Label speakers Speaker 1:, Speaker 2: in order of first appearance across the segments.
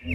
Speaker 1: JE3393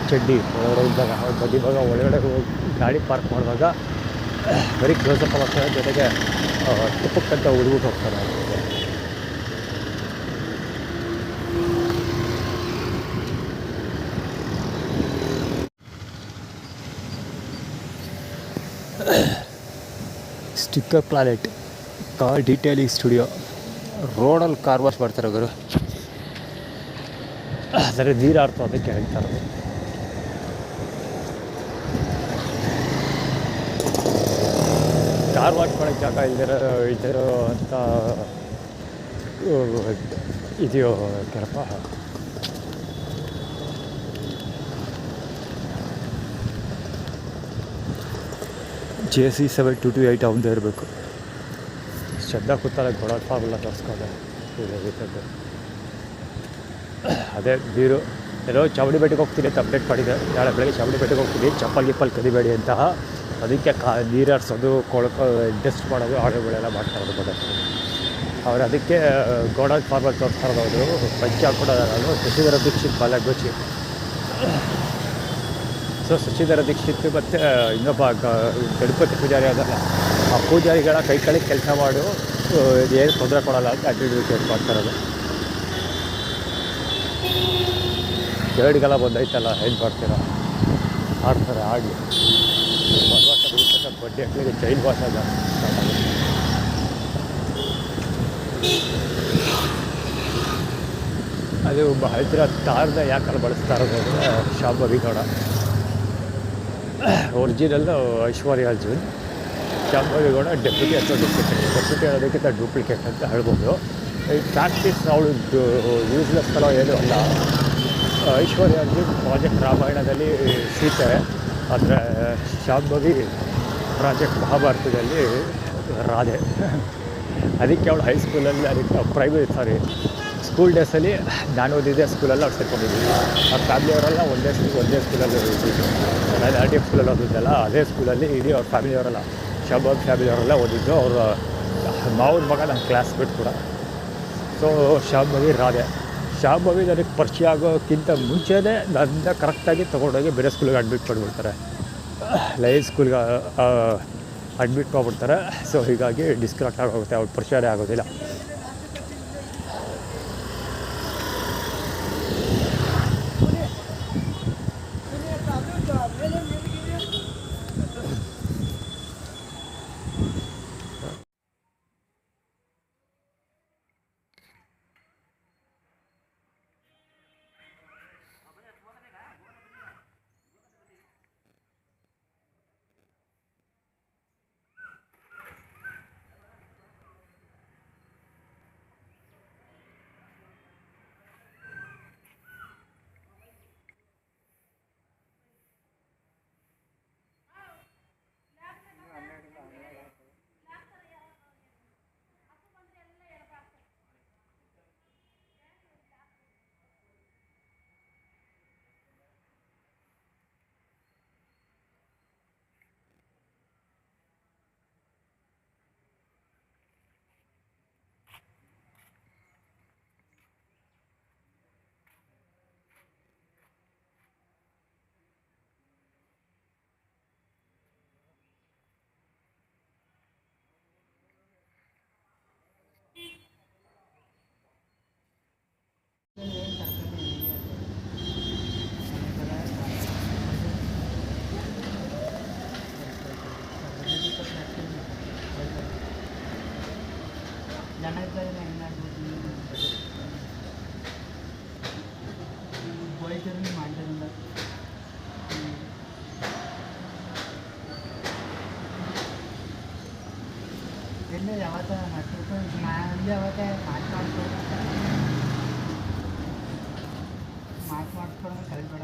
Speaker 1: ಚಡ್ಡಿ ಒಳಗಡೆ ಇದ್ದಾಗ ಬದಿ ಭಾಗ ಒಳಗಡೆ ಹೋಗಿ ಗಾಡಿ ಪಾರ್ಕ್ ಮಾಡುವಾಗ ಬರೀ ಕ್ಲೋಸಪ್ ಆಗ್ತದೆ, ಜೊತೆಗೆ ತುಪ್ಪಕ್ಕಂತ ಹುಡುಗಿಟ್ಟು ಹೋಗ್ತಾರೆ. Sticker planet car detailing studio. ರೋಡಲ್ಲಿ ಕಾರ್ ವಾಶ್ ಮಾಡ್ತಾರೆ ಗುರು, ಅದರ ನೀರಾಡ್ತು ಅದಕ್ಕೆ ಹೇಳ್ತಾರೆ. ಕಾರ್ ವಾಶ್ ಮಾಡೋಕ್ಕೆ ಜಾಗ ಇಲ್ದಿರೋ ಅಂತ ಇದೆಯೋ ಕೆಲಪ. JC7228 ಅವನದೇ ಇರಬೇಕು. ಶ್ರದ್ಧಾ ಕೂತಲ್ಲ ಗೊಡಾಡ್ಪಾಗಲ್ಲ ತೋರಿಸ್ಕೊಂಡೆ ಇದ್ದದ್ದು. ಅದೇ ಬೀರು ಎಲ್ಲೋ ಚಾವಡಿ ಬೆಟ್ಟಕ್ಕೆ ಹೋಗ್ತೀನಿ ಅಂತ ಅಪ್ಡೇಟ್ ಮಾಡಿದೆ. ನಾಳೆ ಬೆಳಗ್ಗೆ ಚಾವಡಿ ಬೆಟ್ಟಕ್ಕೆ ಹೋಗ್ತೀನಿ, ಚಪ್ಪಲ್ ಗಿಪ್ಪಲ್ ಕದಿಬೇಡಿ ಅಂತ. ಅದಕ್ಕೆ ನೀರಾಡ್ಸೋದು, ಕೊಳಕು ಡಸ್ಟ್ ಮಾಡೋದು, ಆಡುಗಳೆಲ್ಲ ಮಾಡ್ತಾ ಇರೋದು ಗೊತ್ತಾಗ್ತದೆ. ಅವ್ರು ಅದಕ್ಕೆ ಗೋಡಾಲ್ ಫಾರ್ಮಲ್ಲಿ ತೋರಿಸ್ತಾ ಇರೋದು. ಪಂಚೆ ಹಾಕ್ಬಿಡೋದು ನಾನು ಶಶಿಧರ ದೀಕ್ಷಿತ್ ಬಾಲಗೋಚಿ. ಸೊ ಶಶಿಧರ ದೀಕ್ಷಿತ್ ಮತ್ತು ಇನ್ನೊಬ್ಬ ಗಣಪತಿ ಪೂಜಾರಿ ಅದಲ್ಲ, ಆ ಪೂಜಾರಿಗಳ ಕೈ ಕೆಳಗೆ ಕೆಲಸ ಮಾಡು, ಏನು ತೊಂದರೆ ಕೊಡೋಲ್ಲ ಅಂತ ಅಡ್ವರ್ಟೈಸ್ ಮಾಡ್ತಾ ಇರೋದು. ಎರಡಿಗೆಲ್ಲ ಬಂದೈತಲ್ಲ, ಏನು ಮಾಡ್ತೀರ, ಆಡ್ತಾರೆ ಆಡಲಿ. ವನವಾಸ ಬಿಡಿಸೋಕೆ ಬಡ್ಡಿ ಹಾಕಲಿಕ್ಕೆ ಜೈಲ್ ವಾಸ ಜಾಸ್ತಿ. ಅದು ಹತ್ತಿರ ತಾರದ ಯಾಕಲ್ಲಿ ಬಳಸ್ತಾ ಇರೋದು ಅಂದರೆ ಶಾಂಭವಿ ಗೌಡ. ಒರಿಜಿನಲ್ಲು ಐಶ್ವರ್ಯ ಅರ್ಜುನ್, ಶಾಂಭವಿ ಗೌಡ ಡೆಪ್ಯೂಟಿ ಅಥವಾ ಡೆಪ್ಯೂಟಿ ಹೇಳೋದಕ್ಕಿಂತ ಡೂಪ್ಲಿಕೇಟ್ ಅಂತ ಹೇಳ್ಬೋದು. ಈ ಪ್ರಾಕ್ಟೀಸ್ ಅವಳು ಯೂಸ್ಲೆಸ್ ಥರ ಏನೂ ಅಲ್ಲ. ಐಶ್ವರ್ಯ ಅರ್ಜುನ್ ಪ್ರಾಜೆಕ್ಟ್ ರಾಮಾಯಣದಲ್ಲಿ ಸೀತೆ, ಆದರೆ ಶಾಂಭವಿ ಪ್ರಾಜೆಕ್ಟ್ ಮಹಾಭಾರತದಲ್ಲಿ ರಾಧೆ. ಅದಕ್ಕೆ ಅವಳು ಹೈಸ್ಕೂಲಲ್ಲಿ, ಅದಕ್ಕೆ ಸ್ಕೂಲ್ ಡೇಸಲ್ಲಿ ನಾನು ಓದಿದ್ದೆ ಸ್ಕೂಲಲ್ಲಿ ಅವ್ರು ಸೇರ್ಕೊಂಡಿದ್ವಿ. ಅವ್ರ ಫ್ಯಾಮಿಲಿಯವರೆಲ್ಲ ಒಂದೇ ಸ್ಕೂಲಲ್ಲಿ ಓದಿದ್ದು. ನಾನು RDF ಸ್ಕೂಲಲ್ಲಿ ಓದಿದ್ದಲ್ಲ, ಅದೇ ಸ್ಕೂಲಲ್ಲಿ ಇಡೀ ಅವ್ರ ಫ್ಯಾಮಿಲಿಯವರೆಲ್ಲ, ಶಾಂಭವಿ ಫ್ಯಾಮಿಲಿಯವರೆಲ್ಲ ಓದಿದ್ದು. ಅವ್ರ ಮಾವನ ಮಗ ನನ್ನ ಕ್ಲಾಸ್ಮೇಟ್ ಕೂಡ. ಸೊ ಶಾಂಭವಿ ರಾಧೆ. ಶಾಂಭವಿ ನನಗೆ ಪರಿಚಯ ಆಗೋಕ್ಕಿಂತ ಮುಂಚೆನೇ ನನ್ನ ಕರೆಕ್ಟಾಗಿ ತೊಗೊಂಡೋಗಿ ಬೇರೆ ಸ್ಕೂಲಿಗೆ ಅಡ್ಮಿಟ್ ಮಾಡಿಬಿಡ್ತಾರೆ, ಲೈನ್ ಸ್ಕೂಲ್ಗೆ ಅಡ್ಮಿಟ್ ಮಾಡಿಬಿಡ್ತಾರೆ. ಸೊ ಹೀಗಾಗಿ ಡಿಸ್ಕನೆಕ್ಟ್ ಆಗೋಗುತ್ತೆ, ಅವ್ರ ಪರಿಚಯನೇ ಆಗೋದಿಲ್ಲ.
Speaker 2: ಎಲ್ಲ ಯಾವತ್ತ ಯಾವತ್ತ ಮಾಡ್ಸ್ಕೊಡೋದು ಕಲಿಬೇಡ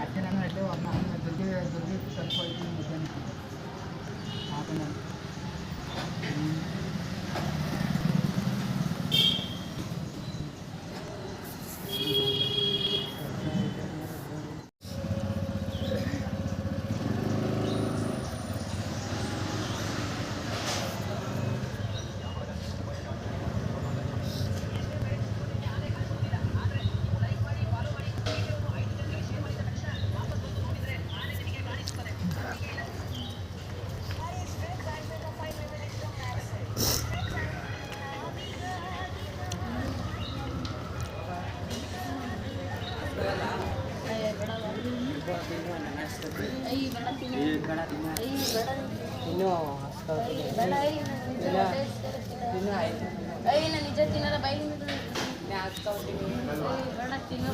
Speaker 2: ಅಷ್ಟೇ ನಾನು ಅಲ್ಲೇ ದುರ್ಗಿ ಸ್ವಲ್ಪ ಮುದ್ದೆ ಹಾಕೊಂಡು
Speaker 3: ನಿಜ ತಿನ್ನಲ್ಲ ಬೈಲಿ ತಿನ್ನೋ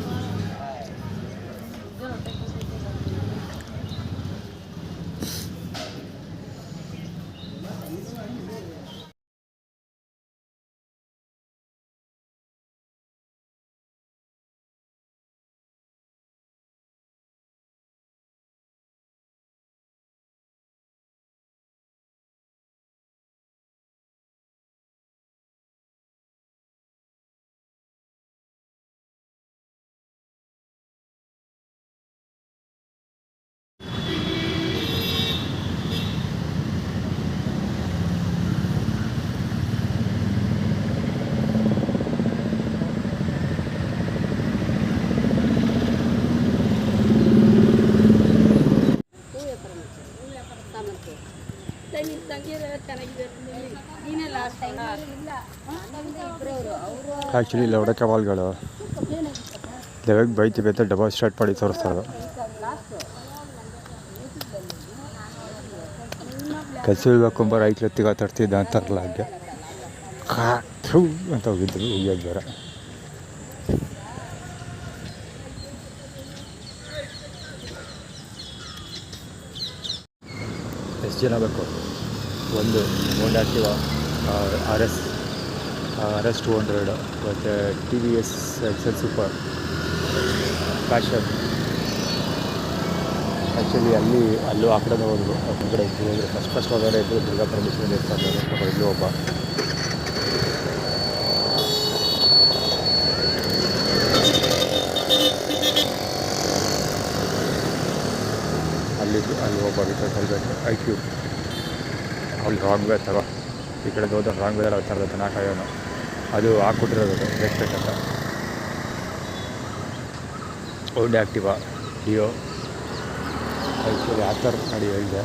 Speaker 1: ಆ್ಯಕ್ಚುಲಿ ಲೌಡ ಕವಾಲ್ಗಳು ಲೆವೆಗ್ ಬೈತಿ ಬೇತ ಡಬಲ್ ಸ್ಟಾರ್ಟ್ ಮಾಡಿ ತೋರಿಸ್ತಾರೆ ಕೆಲಸ ಇಳ್ಬೇಕೊಂಬ ರೈತರು ಎತ್ತಿಗ ತರ್ತಿದ್ದ ಅಂತಾರಲ್ಲ ಹಾಗೆ ಅಂತ ಹೋಗಿದ್ರು ಉಯ್ಯೋದು ಬೇರೆ ಎಷ್ಟು ಜನ ಬೇಕು ಒಂದು ಹೋಂಡಾ ಆಕ್ಟಿವಾ RS 200 ಮತ್ತು TVS XL super fashion actually ಅಲ್ಲೂ ಆ ಕಡೆ ಹೋದ್ರು ಹೊರಗಡೆ ಹೋದರೆ ಫಸ್ಟ್ ಹೋದರೆ ಇದ್ದರು ದುರ್ಗಾ ಪರಮೇಶ್ವರಿ ಇರ್ತಾರೆ ಇಲ್ಲೂ ಒಬ್ಬ ಅಲ್ಲಿ ಒಬ್ಬ ಕಲ್ಬೇಕು IQ ಅಲ್ಲಿ ರಾಂಗ್ ವೇ ತಗೋ ಈ ಕಡೆ ಹೋದ್ರೆ ರಾಂಗ್ ವೇದಲ್ಲಿ ಅವ್ರು ತರಬೇಕು ನಾಲ್ಕಾಯೋನು ಅದು ಹಾಕ್ಕೊಟ್ಟಿರೋದು ರೆಸ್ಪೆಕ್ಟ್ ಅಂತ ಹೋಂಡಾ ಆ್ಯಕ್ಟಿವಾ ಡಿಯೋ ಆ್ಯಕ್ಚುಲಿ ಆ ಥರ ನೋಡಿ ಹೇಳಿದೆ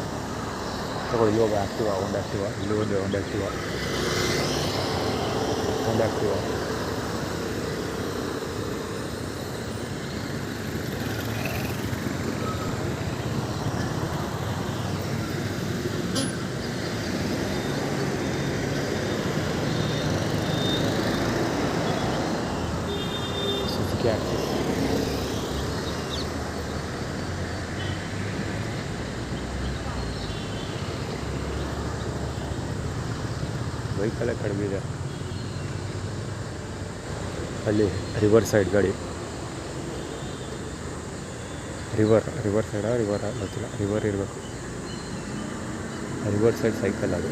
Speaker 1: ತಗೋ ಇಲ್ಲಿ ಒಬ್ಬ ಆ್ಯಕ್ಟಿವಾ ಹೋಂಡಾ ಆ್ಯಕ್ಟಿವಾ ಇಲ್ಲಿ ಒಂದು ಹೋಂಡಾ ಆ್ಯಕ್ಟಿವಾ Suzuki Access ವೆಹಿಕಲೇ ಕಡಿಮೆ ಇದೆ ಅಲ್ಲಿ ರಿವರ್ ಸೈಡ್ ಗಾಡಿ ರಿವರ್ ಸೈಡಾ ಗೊತ್ತಿಲ್ಲ ರಿವರ್ ಇರಬೇಕು ರಿವರ್ ಸೈಡ್ ಸೈಕಲ್ ಅದು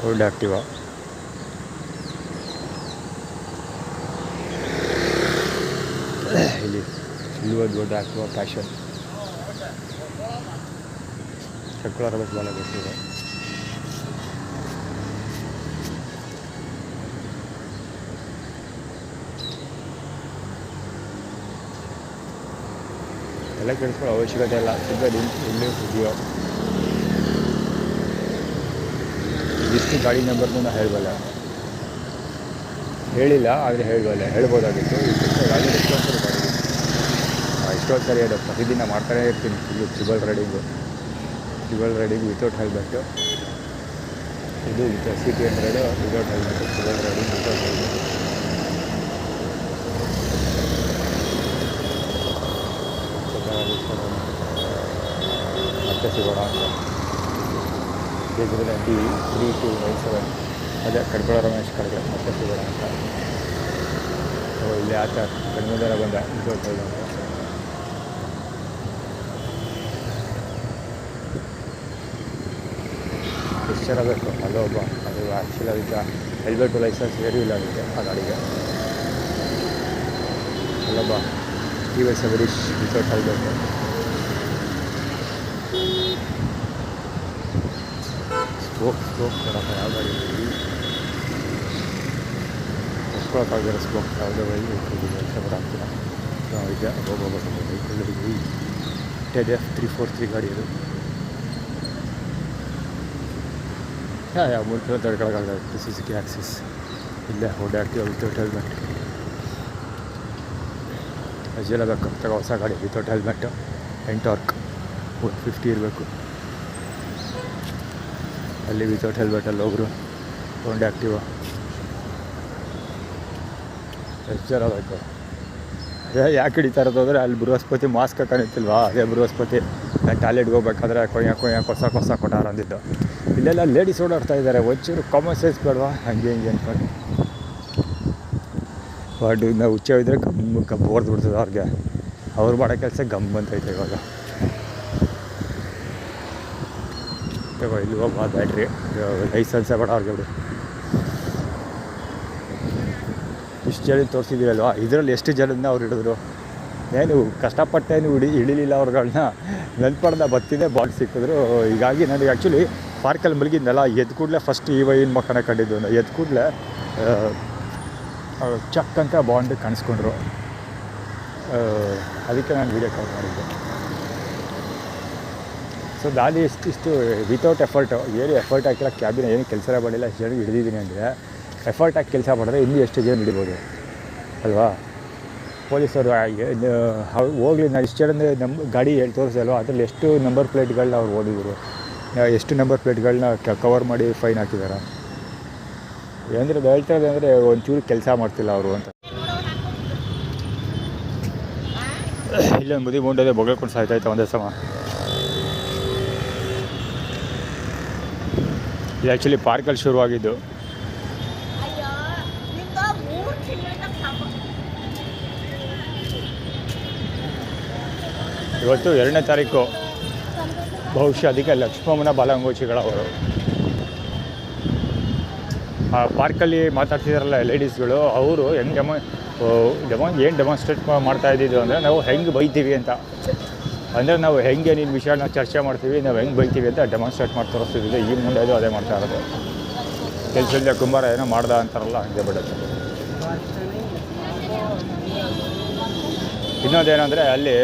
Speaker 1: ಹೋಂಡಾ ಆ್ಯಕ್ಟಿವಾ ಇಲ್ಲಿ ಒಂದು ದೊಡ್ಡ ಆ್ಯಕ್ಟಿವಾ ಪ್ಯಾಷನ್ ಚಕ್ರ ರಮೇಶ್ ಭಾಳ ಗೊತ್ತಿದೆ ಎಲ್ಲ ಕೇಳಿಸ್ಕೊಳ್ಳೋ ಅವಶ್ಯಕತೆ ಇಲ್ಲ ಸಿಗೋದು ಇಲ್ಲಿ ಇದೆಯೋ ಇಷ್ಟು ಗಾಡಿ ನಂಬರ್ನೂ ಹೇಳಬಲ್ಲ ಹೇಳಿಲ್ಲ ಆದರೆ ಹೇಳ್ಬೋದಾಗಿತ್ತು ಇಷ್ಟು ಗಾಡಿ ರೆಸ್ಪಾನ್ಸಿಬಲ್ ಗಾಡಿ ಆಯಿತು ಎಷ್ಟೊಂದು ಸರಿ ಅದು ಪ್ರತಿದಿನ ಮಾಡ್ತಾನೇ ಇರ್ತೀನಿ ಇದು ಟ್ರಿಬಲ್ ರೈಡಿಂಗು ವಿತೌಟ್ ಹೆಲ್ಮೆಟ್ಟು. ಇದು city 100 without helmet, triple riding without helmet. ಮತ್ತೆ ಸಿಗೋಣ ಅಂತ KG90 3297 ಅದೇ ಕಡ್ಬಳ ರಮೇಶ್ ಕಡೆಗೆ ಮತ್ತೆ ಸಿಗೋಣ ಅಂತ. ಇಲ್ಲಿ ಆತ ಕಡಿಮೆ ದರ ಬಂದ ವಿತೌಟ್ ಹೆಲ್ಮೆಟ್. ಎಷ್ಟು ಜನ ಬೇಕು ಅಲ್ಲೊಬ್ಬ, ಅದು ಆ್ಯಕ್ಚುಲಿ ಅದಕ್ಕೆ ಹೆಲ್ಮೆಟ್ ಲೈಸೆನ್ಸ್ ಏನೂ ಇಲ್ಲ ಅದಕ್ಕೆ ಆ ಗಾಡಿಗೆ. ಅಲ್ಲೊಬ್ಬ TVS ಅವರೀಶ್ ವಿತೌಟ್ ಹೆಲ್ಮೆಟ್. ಸ್ಮೋಕ್ ನೋಡಪ್ಪ ಯಾವ ಗಾಡಿ ಎಸ್ಕೊಳಕ್ಕಾಗಿರೋ ಸ್ಮೋಕ್ ಯಾವುದೇ ಬೈಕ್ ಕೆಲಸ ಆಗ್ತಿಲ್ಲ. ಇದೆ ಹೋಗೋದು ಬೈಕಲ್ಲಿ F343 ಗಾಡಿ ಅದು. ಯಾವ ಮುಂಚೆ ತಡ್ಕೊಳಕ್ಕಾಗಲ್ಲ. ಸುಜುಕಿ ಆಕ್ಸಿಸ್ ಇಲ್ಲೇ ಓಡಾಡ್ತೀವಿ ವಿತೌಟ್ ಹೆಲ್ಮೆಟ್. ಅಜೆಲ್ಲ ಬೇಕು ತಗೋ ಹೊಸ ಗಾಡಿ ವಿತೌಟ್ ಹೆಲ್ಮೆಟ್ಟು. ಎಂಟಾರ್ಕ್ 150 ಇರಬೇಕು. ಅಲ್ಲಿ ವಿತೌಟ್ ಹೆಲ್ಮೆಟಲ್ಲಿ ಹೋಗ್ರು ಹೋಂಡಾ ಆ್ಯಕ್ಟಿವಾ. ಎಷ್ಟು ಜನ ಬೇಕು. ಯಾಕೆ ಹಿಡಿತಾ ಇರೋದು ಅಂದರೆ ಅಲ್ಲಿ ಬೃಹಸ್ಪತಿ ಮಾಸ್ಕ್ ಹಾಕೊಂಡಿತ್ತಿಲ್ವಾ, ಅದೇ ಬೃಹಸ್ಪತಿ ನಾನು ಟಾಯ್ಲೆಟ್ಗೆ ಹೋಗ್ಬೇಕಾದ್ರೆ ಕೊಯ್ಯ ಹೊಸ ಕೊಟ್ಟಾರ ಅಂದಿದ್ದು. ಇಲ್ಲೆಲ್ಲ ಲೇಡೀಸ್ ಓಡಾಡ್ತಾ ಇದ್ದಾರೆ, ಒಂಚೂರು ಕಾಮನ್ ಸೆನ್ಸ್ ಬೇಡವಾ ಹಂಗೆ ಅಂದ್ಕೊಂಡು. ಬಟ್ ನಾವು ಹುಚ್ಚ ಇದ್ದರೆ ಗಮ್ ಹೊಡೆದು ಬಿಡ್ತದೆ ಅವ್ರಿಗೆ. ಅವ್ರು ಮಾಡೋ ಕೆಲಸ ಗಮ್ ಅಂತೈತೆ ಇವಾಗ. ತಗೋ ಇಲ್ಲಿ ಹೋಗ ಬ್ಯಾಟ್ರಿ ಲೈಸೆನ್ಸೇ ಬೇಡ ಅವ್ರಿಗೆ ಬಿಡಿ. ಇಷ್ಟು ಜನ ತೋರಿಸಿದ್ದೀರಲ್ವ, ಇದರಲ್ಲಿ ಎಷ್ಟು ಜನನ್ನ ಅವ್ರು ಹಿಡಿದ್ರು. ಏನು ಕಷ್ಟಪಟ್ಟೇನು ಹಿಡಿಲಿಲ್ಲ ಅವ್ರುಗಳನ್ನ. ನೆನ್ಪಡ್ದ ಬತ್ತಿದೆ ಬಾಲ್ ಸಿಕ್ಕಿದ್ರು. ಹೀಗಾಗಿ ನನಗೆ ಆ್ಯಕ್ಚುಲಿ ಪಾರ್ಕಲ್ಲಿ ಮಲಗಿದ್ನಲ್ಲ, ಎದ್ದು ಕೂಡಲೇ ಫಸ್ಟ್ ಈ ವೈನ್ ಮಕ್ಕನ ಕಂಡಿದ್ದು. ಎದ್ದು ಕೂಡಲೇ ಚಕ್ ಅಂತ ಬಾಂಡ್ ಕಾಣಿಸ್ಕೊಂಡ್ರು. ಅದಕ್ಕೆ ನಾನು ವೀಡಿಯೋ ಕಾಲ್ ಮಾಡಿದ್ದೆ. ಸೊ ದಾಲಿ ಇಷ್ಟು ವಿತೌಟ್ ಎಫರ್ಟು, ಏನು ಎಫರ್ಟ್ ಹಾಕಿಲ್ಲ, ಕ್ಯಾಬಿನ ಏನು ಕೆಲಸನೇ ಮಾಡಿಲ್ಲ, ಎಷ್ಟು ಜನ ಹಿಡಿದಿದ್ದೀನಿ ಅಂದರೆ ಎಫರ್ಟ್ ಹಾಕಿ ಕೆಲಸ ಮಾಡಿದ್ರೆ ಇನ್ನೂ ಎಷ್ಟು ಜನ ಹಿಡಿಬೋದು ಅಲ್ವಾ. ಪೊಲೀಸರು ಹೋಗಲಿ, ನಾನು ಇಷ್ಟು ಜನ ನಮ್ಮ ಗಾಡಿ ತೋರಿಸಲ್ವ, ಅದರಲ್ಲಿ ಎಷ್ಟು ನಂಬರ್ ಪ್ಲೇಟ್ಗಳನ್ನ ಅವ್ರು ಓದಿದ್ರು, ಎಷ್ಟು ನಂಬರ್ ಪ್ಲೇಟ್ಗಳನ್ನ ಕವರ್ ಮಾಡಿ ಫೈನ್ ಹಾಕಿದ್ದಾರೆ. ಅಂದರೆ ಹೇಳ್ತಾರೆ ಅಂದರೆ ಒಂಚೂರು ಕೆಲಸ ಮಾಡ್ತಿಲ್ಲ ಅವರು ಅಂತ. ಇಲ್ಲೊಂದು ಬುದ್ಧಿ ಮುಂಡದೆ ಬೊಗಳ್ಕೊಂಡು ಸಾಯ್ತಾಯ್ತು ಒಂದೇ ಸಮ. ಇದು ಆ್ಯಕ್ಚುಲಿ ಪಾರ್ಕಲ್ಲಿ ಶುರುವಾಗಿದ್ದು. ಇವತ್ತು 2ನೇ ತಾರೀಕು. ಬಹುಶಃ ಅದಕ್ಕೆ ಲಕ್ಷ್ಮಮ್ಮನ ಬಾಲಂಗೋಚಿಗಳವರು ಆ ಪಾರ್ಕಲ್ಲಿ ಮಾತಾಡ್ತಿದ್ದಾರಲ್ಲ ಲೇಡೀಸ್ಗಳು, ಅವರು ಹೆಂಗೆ ಏನು ಡೆಮಾನ್ಸ್ಟ್ರೇಟ್ ಮಾಡ್ತಾ ಇದ್ದಿದ್ದು ಅಂದರೆ ನಾವು ಹೆಂಗೆ ಬೈತೀವಿ ಅಂತ. ಅಂದರೆ ನಾವು ಹೆಂಗೆ ನಿನ್ನ ವಿಷಯನ ಚರ್ಚೆ ಮಾಡ್ತೀವಿ, ನಾವು ಹೆಂಗೆ ಬೈತೀವಿ ಅಂತ ಡೆಮಾನ್ಸ್ಟ್ರೇಟ್ ಮಾಡಿ ತೋರಿಸ್ತಿದ್ದಿದ್ದು. ಈ ಮುಂದೆ ಅದು ಅದೇ ಮಾಡ್ತಾ ಇರೋದು. ಕೆಲಸದಿಂದ ಕುಂಬಾರ ಏನೋ ಮಾಡ್ದ ಅಂತಾರಲ್ಲ, ಹಂಗೆ ಬಿಡುತ್ತೆ. ಇನ್ನೊಂದೇನೆಂದರೆ ಅಲ್ಲಿ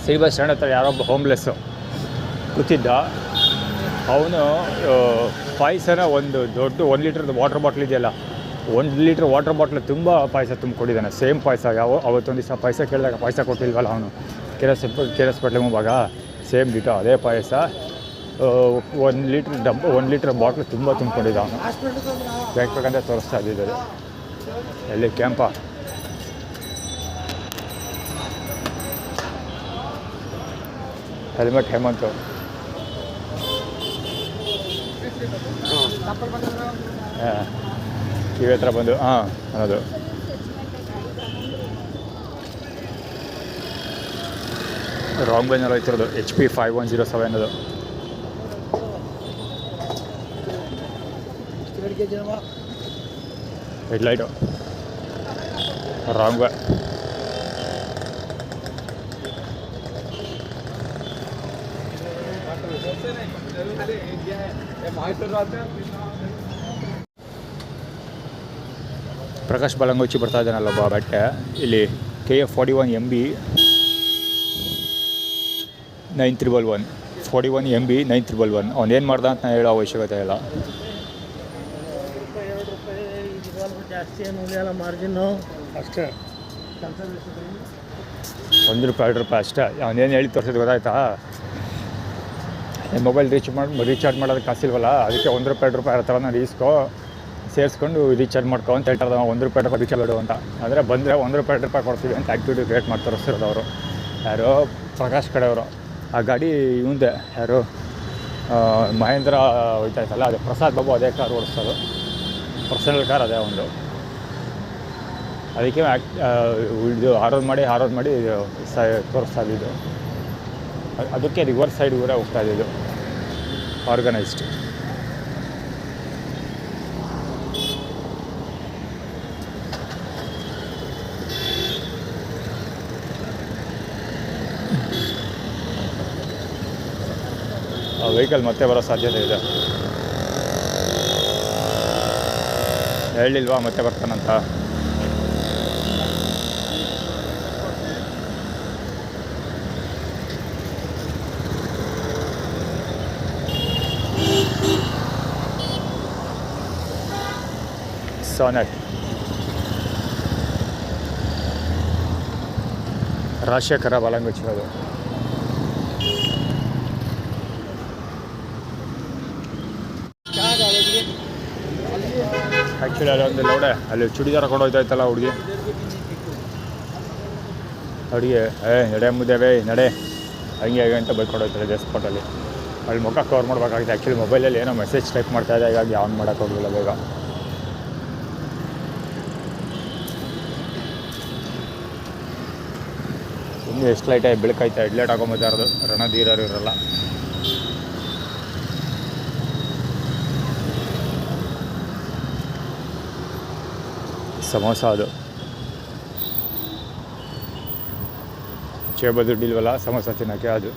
Speaker 1: ಸಿ ಬಸ್ ಸ್ಟ್ಯಾಂಡ್ ಹತ್ರ ಯಾರೊಬ್ಬ ಹೋಮ್ಲೆಸ್ಸು ಕೂತಿದ್ದ. ಅವನು ಪಾಯಸನ ಒಂದು ದೊಡ್ಡ 1 ಲೀಟ್ರದ್ದು ವಾಟ್ರ್ ಬಾಟ್ಲ್ ಇದೆಯಲ್ಲ, 1 ಲೀಟ್ರ್ ವಾಟ್ರ್ ಬಾಟ್ಲ್ ತುಂಬ ಪಾಯಸ ತುಂಬಿಕೊಟ್ಟಿದ್ದಾನೆ. ಸೇಮ್ ಪಾಯಸ. ಅವತ್ತೊಂದು ದಿವಸ ಪಾಯಸ ಕೇಳಿದಾಗ ಪಾಯಸ ಕೊಟ್ಟಿಲ್ವಲ್ಲ ಅವನು, ಕೆ ಎಸ್ ಪೇಟೆ ಮುಂಭಾಗ ಸೇಮ್ ಡೀಟೋ ಅದೇ ಪಾಯಸ 1 ಲೀಟ್ರ್ ಬಾಟ್ಲ್ ತುಂಬ ತುಂಬಿಕೊಂಡಿದ್ದ ಅವನು. ಬೇಕಂತ ತೋರಿಸ್ತಾ ಇದ್ದಿದ್ದು. ಎಲ್ಲಿ ಕ್ಯಾಂಪ ಹೆಲ್ಮೆಟ್ ಹೇಮಂತು. ಕಿವಿ ಹತ್ರ ಬಂದು ಅನ್ನೋದು. ರಾಂಗ್ ಬೇನಲ್ಲಿ ಹೋಯ್ತಿರೋದು HP 5107 ಅನ್ನೋದು. Headlight wrong way. ಪ್ರಕಾಶ್ ಬಾಲಂಗೋಚಿ ಬರ್ತಾ ಇದ್ದಾನಲ್ಲೊಬ್ಬ ಬಟ್ಟೆ. ಇಲ್ಲಿ KF 41 MB 9311 41 MB 9311. ಅವನೇನು ಮಾಡ್ದ ಅಂತ ನಾನು ಹೇಳೋ ಅವಶ್ಯಕತೆ ಇಲ್ಲ.
Speaker 2: ಜಾಸ್ತಿ ಏನು ಉಳಿಯಲ್ಲ ಮಾರ್ಜಿನ್ನು ಅಷ್ಟೇ.
Speaker 1: ₹1 ₹2 ಅಷ್ಟೇ. ಅವನೇನು ಹೇಳಿ ತೋರಿಸಿದ್ದು ಗೊತ್ತಾಯ್ತಾ, ಮೊಬೈಲ್ ರೀಚಾರ್ಜ್ ಮಾಡೋದಕ್ಕೆ ಕಾಸಿಲ್ವಲ್ಲ, ಅದಕ್ಕೆ ₹1 2 ಥರ ನಾನು ಸೇರಿಸ್ಕೊಂಡು ರೀಚಾರ್ಜ್ ಮಾಡ್ಕೊ ಅಂತ ಹೇಳ್ತಾರೆ. ₹1 ರೀಚಾರ್ಜ್ ಬೇಡ ಅಂತ. ಅಂದರೆ ಬಂದರೆ ₹1 ಕೊಡ್ತೀವಿ ಅಂತ ಆ್ಯಕ್ಟಿವಿಟಿ ಕ್ರಿಯೇಟ್ ಮಾಡಿ ತೋರಿಸ್ತಿರೋದು ಅವರು. ಯಾರೋ ಪ್ರಕಾಶ್ ಕಡೆಯವರು. ಆ ಗಾಡಿ ಇವಂದೆ, ಯಾರು ಮಹೇಂದ್ರ ಹೋಯ್ತಾಯ್ತಲ್ಲ, ಅದೇ ಪ್ರಸಾದ್ ಬಾಬು ಅದೇ ಕಾರ್ ಓಡಿಸೋದು, ಪರ್ಸನಲ್ ಕಾರ್ ಅದೇ ಒಂದು. ಅದಕ್ಕೆ ಇದು ಹಾರೋದು ಮಾಡಿ ತೋರಿಸ್ತಾ ಇದ್ದಿದ್ದು. ಅದಕ್ಕೆ ರಿವರ್ಸ್ ಸೈಡ್ ಊರೇ ಹೋಗ್ತಾ ಇದ್ದಿದ್ದು, ಆರ್ಗನೈಸ್ಡ್. ಆ ವೆಹಿಕಲ್ ಮತ್ತೆ ಬರೋ ಸಾಧ್ಯತೆ ಇದೆ. ಹೇಳಿಲ್ವಾ ಮತ್ತೆ ಬರ್ತಾನಂತ. ಸಾನೆಟ್ ರಾಜಶೇಖರ ಬಾಲಂಗುಚ್ಚಿರೋದು. ಆ್ಯಕ್ಚುಲಿ ಅಲ್ಲೊಂದು ಲೌಡೆ, ಅಲ್ಲಿ ಚೂಡಿದಾರ ಕೊಂಡು ಹೋಯ್ತಾಯ್ತಲ್ಲ ಹುಡುಗಿ, ನಡೆ ಮುದ್ದೇವೆ ನಡೆ ಹಂಗೆ ಹೇಗೆ ಅಂತ ಬೈಕೊಂಡು ಹೋಗ್ತಾರೆ ಜೆ ಸ್ಪಾಟಲ್ಲಿ. ಅಲ್ಲಿ ಮುಖ ಕವರ್ ಮಾಡಬೇಕಾಗಿದೆ. ಆ್ಯಕ್ಚುಲಿ ಮೊಬೈಲಲ್ಲಿ ಏನೋ ಮೆಸೇಜ್ ಟೈಪ್ ಮಾಡ್ತಾಯಿದ್ದೆ, ಹೀಗಾಗಿ ಆನ್ ಮಾಡೋಕ್ಕೆ ಹೋಗಲಿಲ್ಲ ಬೇಗ. ಇನ್ನು ಎಷ್ಟು ಲೈಟಾಗಿ ಬೆಳಕಾಯ್ತಾ, ಹೆಡ್ಲೈಟ್ ಹಾಕೊಂಬತ್ತಾರದು, ರಣಧೀರರು ಇರಲ್ಲ. ಸಮೋಸ ಅದು ಚೇಬ ದುಡ್ಡಿಲ್ವಲ್ಲ ಸಮೋಸ ತಿನ್ನೋಕ್ಕೆ. ಅದು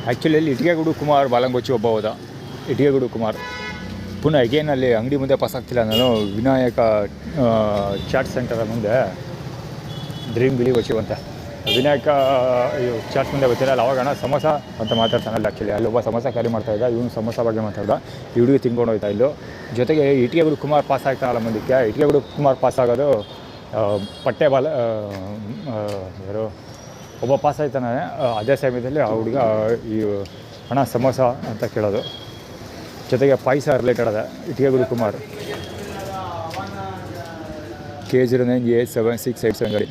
Speaker 1: ಆ್ಯಕ್ಚುಲಿ ಅಲ್ಲಿ ಇಟಿಗೆಗೂಡು ಕುಮಾರ್ ಬಾಲಂಗುಚ್ಚಿ ಒಬ್ಬ ಹೋದ. ಇಟಿಗೆಗೂಡು ಕುಮಾರ್ ಪುನಃ ಅಗೇನ್ ಅಲ್ಲಿ ಅಂಗಡಿ ಮುಂದೆ ಪಾಸ್ ಆಗ್ತಿಲ್ಲ ನಾನು. ವಿನಾಯಕ ಚಾಟ್ ಸೆಂಟರ್ ಮುಂದೆ ಡ್ರೀಮ್ ಬಿಲಿ ಅಂತ ವಿನಾಯಕ ಚಾಟ್ ಮುಂದೆ ಗೊತ್ತಿಲ್ಲ. ಅವಾಗ ಅಣ್ಣ ಸಮೋಸ ಅಂತ ಮಾತಾಡ್ತಾನಲ್ಲ. ಆ್ಯಕ್ಚುಲಿ ಅಲ್ಲೊಬ್ಬ ಸಮೋಸ ಕ್ಯಾರಿ ಮಾಡ್ತಾಯಿದ್ದ, ಇವನು ಸಮೋಸ ಬಗ್ಗೆ ಮಾತಾಡ್ದ. ಈ ಹುಡುಗಿ ತಿನ್ಕೊಂಡು ಹೋಗ್ತಾ ಇದ್ದು. ಜೊತೆಗೆ ಇಟಿಗೆಗೂಡು ಕುಮಾರ್ ಪಾಸ್ ಆಗ್ತಾನಲ್ಲ ಮುಂದಕ್ಕೆ. ಇಟಿಗೆಗೂಡು ಕುಮಾರ್ ಪಾಸ್ ಆಗೋದು ಪಟ್ಟೆ ಯಾರು ಒಬ್ಬ ಪಾಸ್ ಆಯ್ತಾನೆ. ಅದೇ ಸಮಯದಲ್ಲಿ ಆ ಹುಡುಗ ಈ ಹಣ ಸಮೋಸ ಅಂತ ಕೇಳೋದು. ಜೊತೆಗೆ ಪಾಯಸ ರಿಲೇಟೆಡ್ ಅದ. ಇಟಿಗೆಗೂಡು ಕುಮಾರ್ K09A7687 ಗಾಡಿ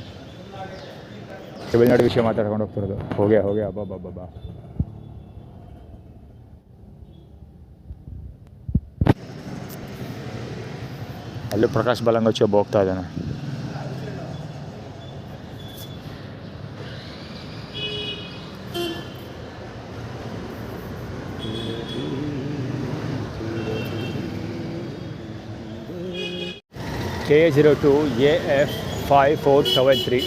Speaker 1: ತಮಿಳ್ನಾಡು ವಿಷಯ ಮಾತಾಡ್ಕೊಂಡು ಹೋಗ್ತಿರೋದು. ಹೋಗೆ ಅಬ್ಬಾ. ಅಲ್ಲೂ ಪ್ರಕಾಶ್ ಬಾಲಂಗುಚ್ಚಿ ಒಬ್ಬ ಹೋಗ್ತಾ ಇದ್ದಾನೆ. K02AF5473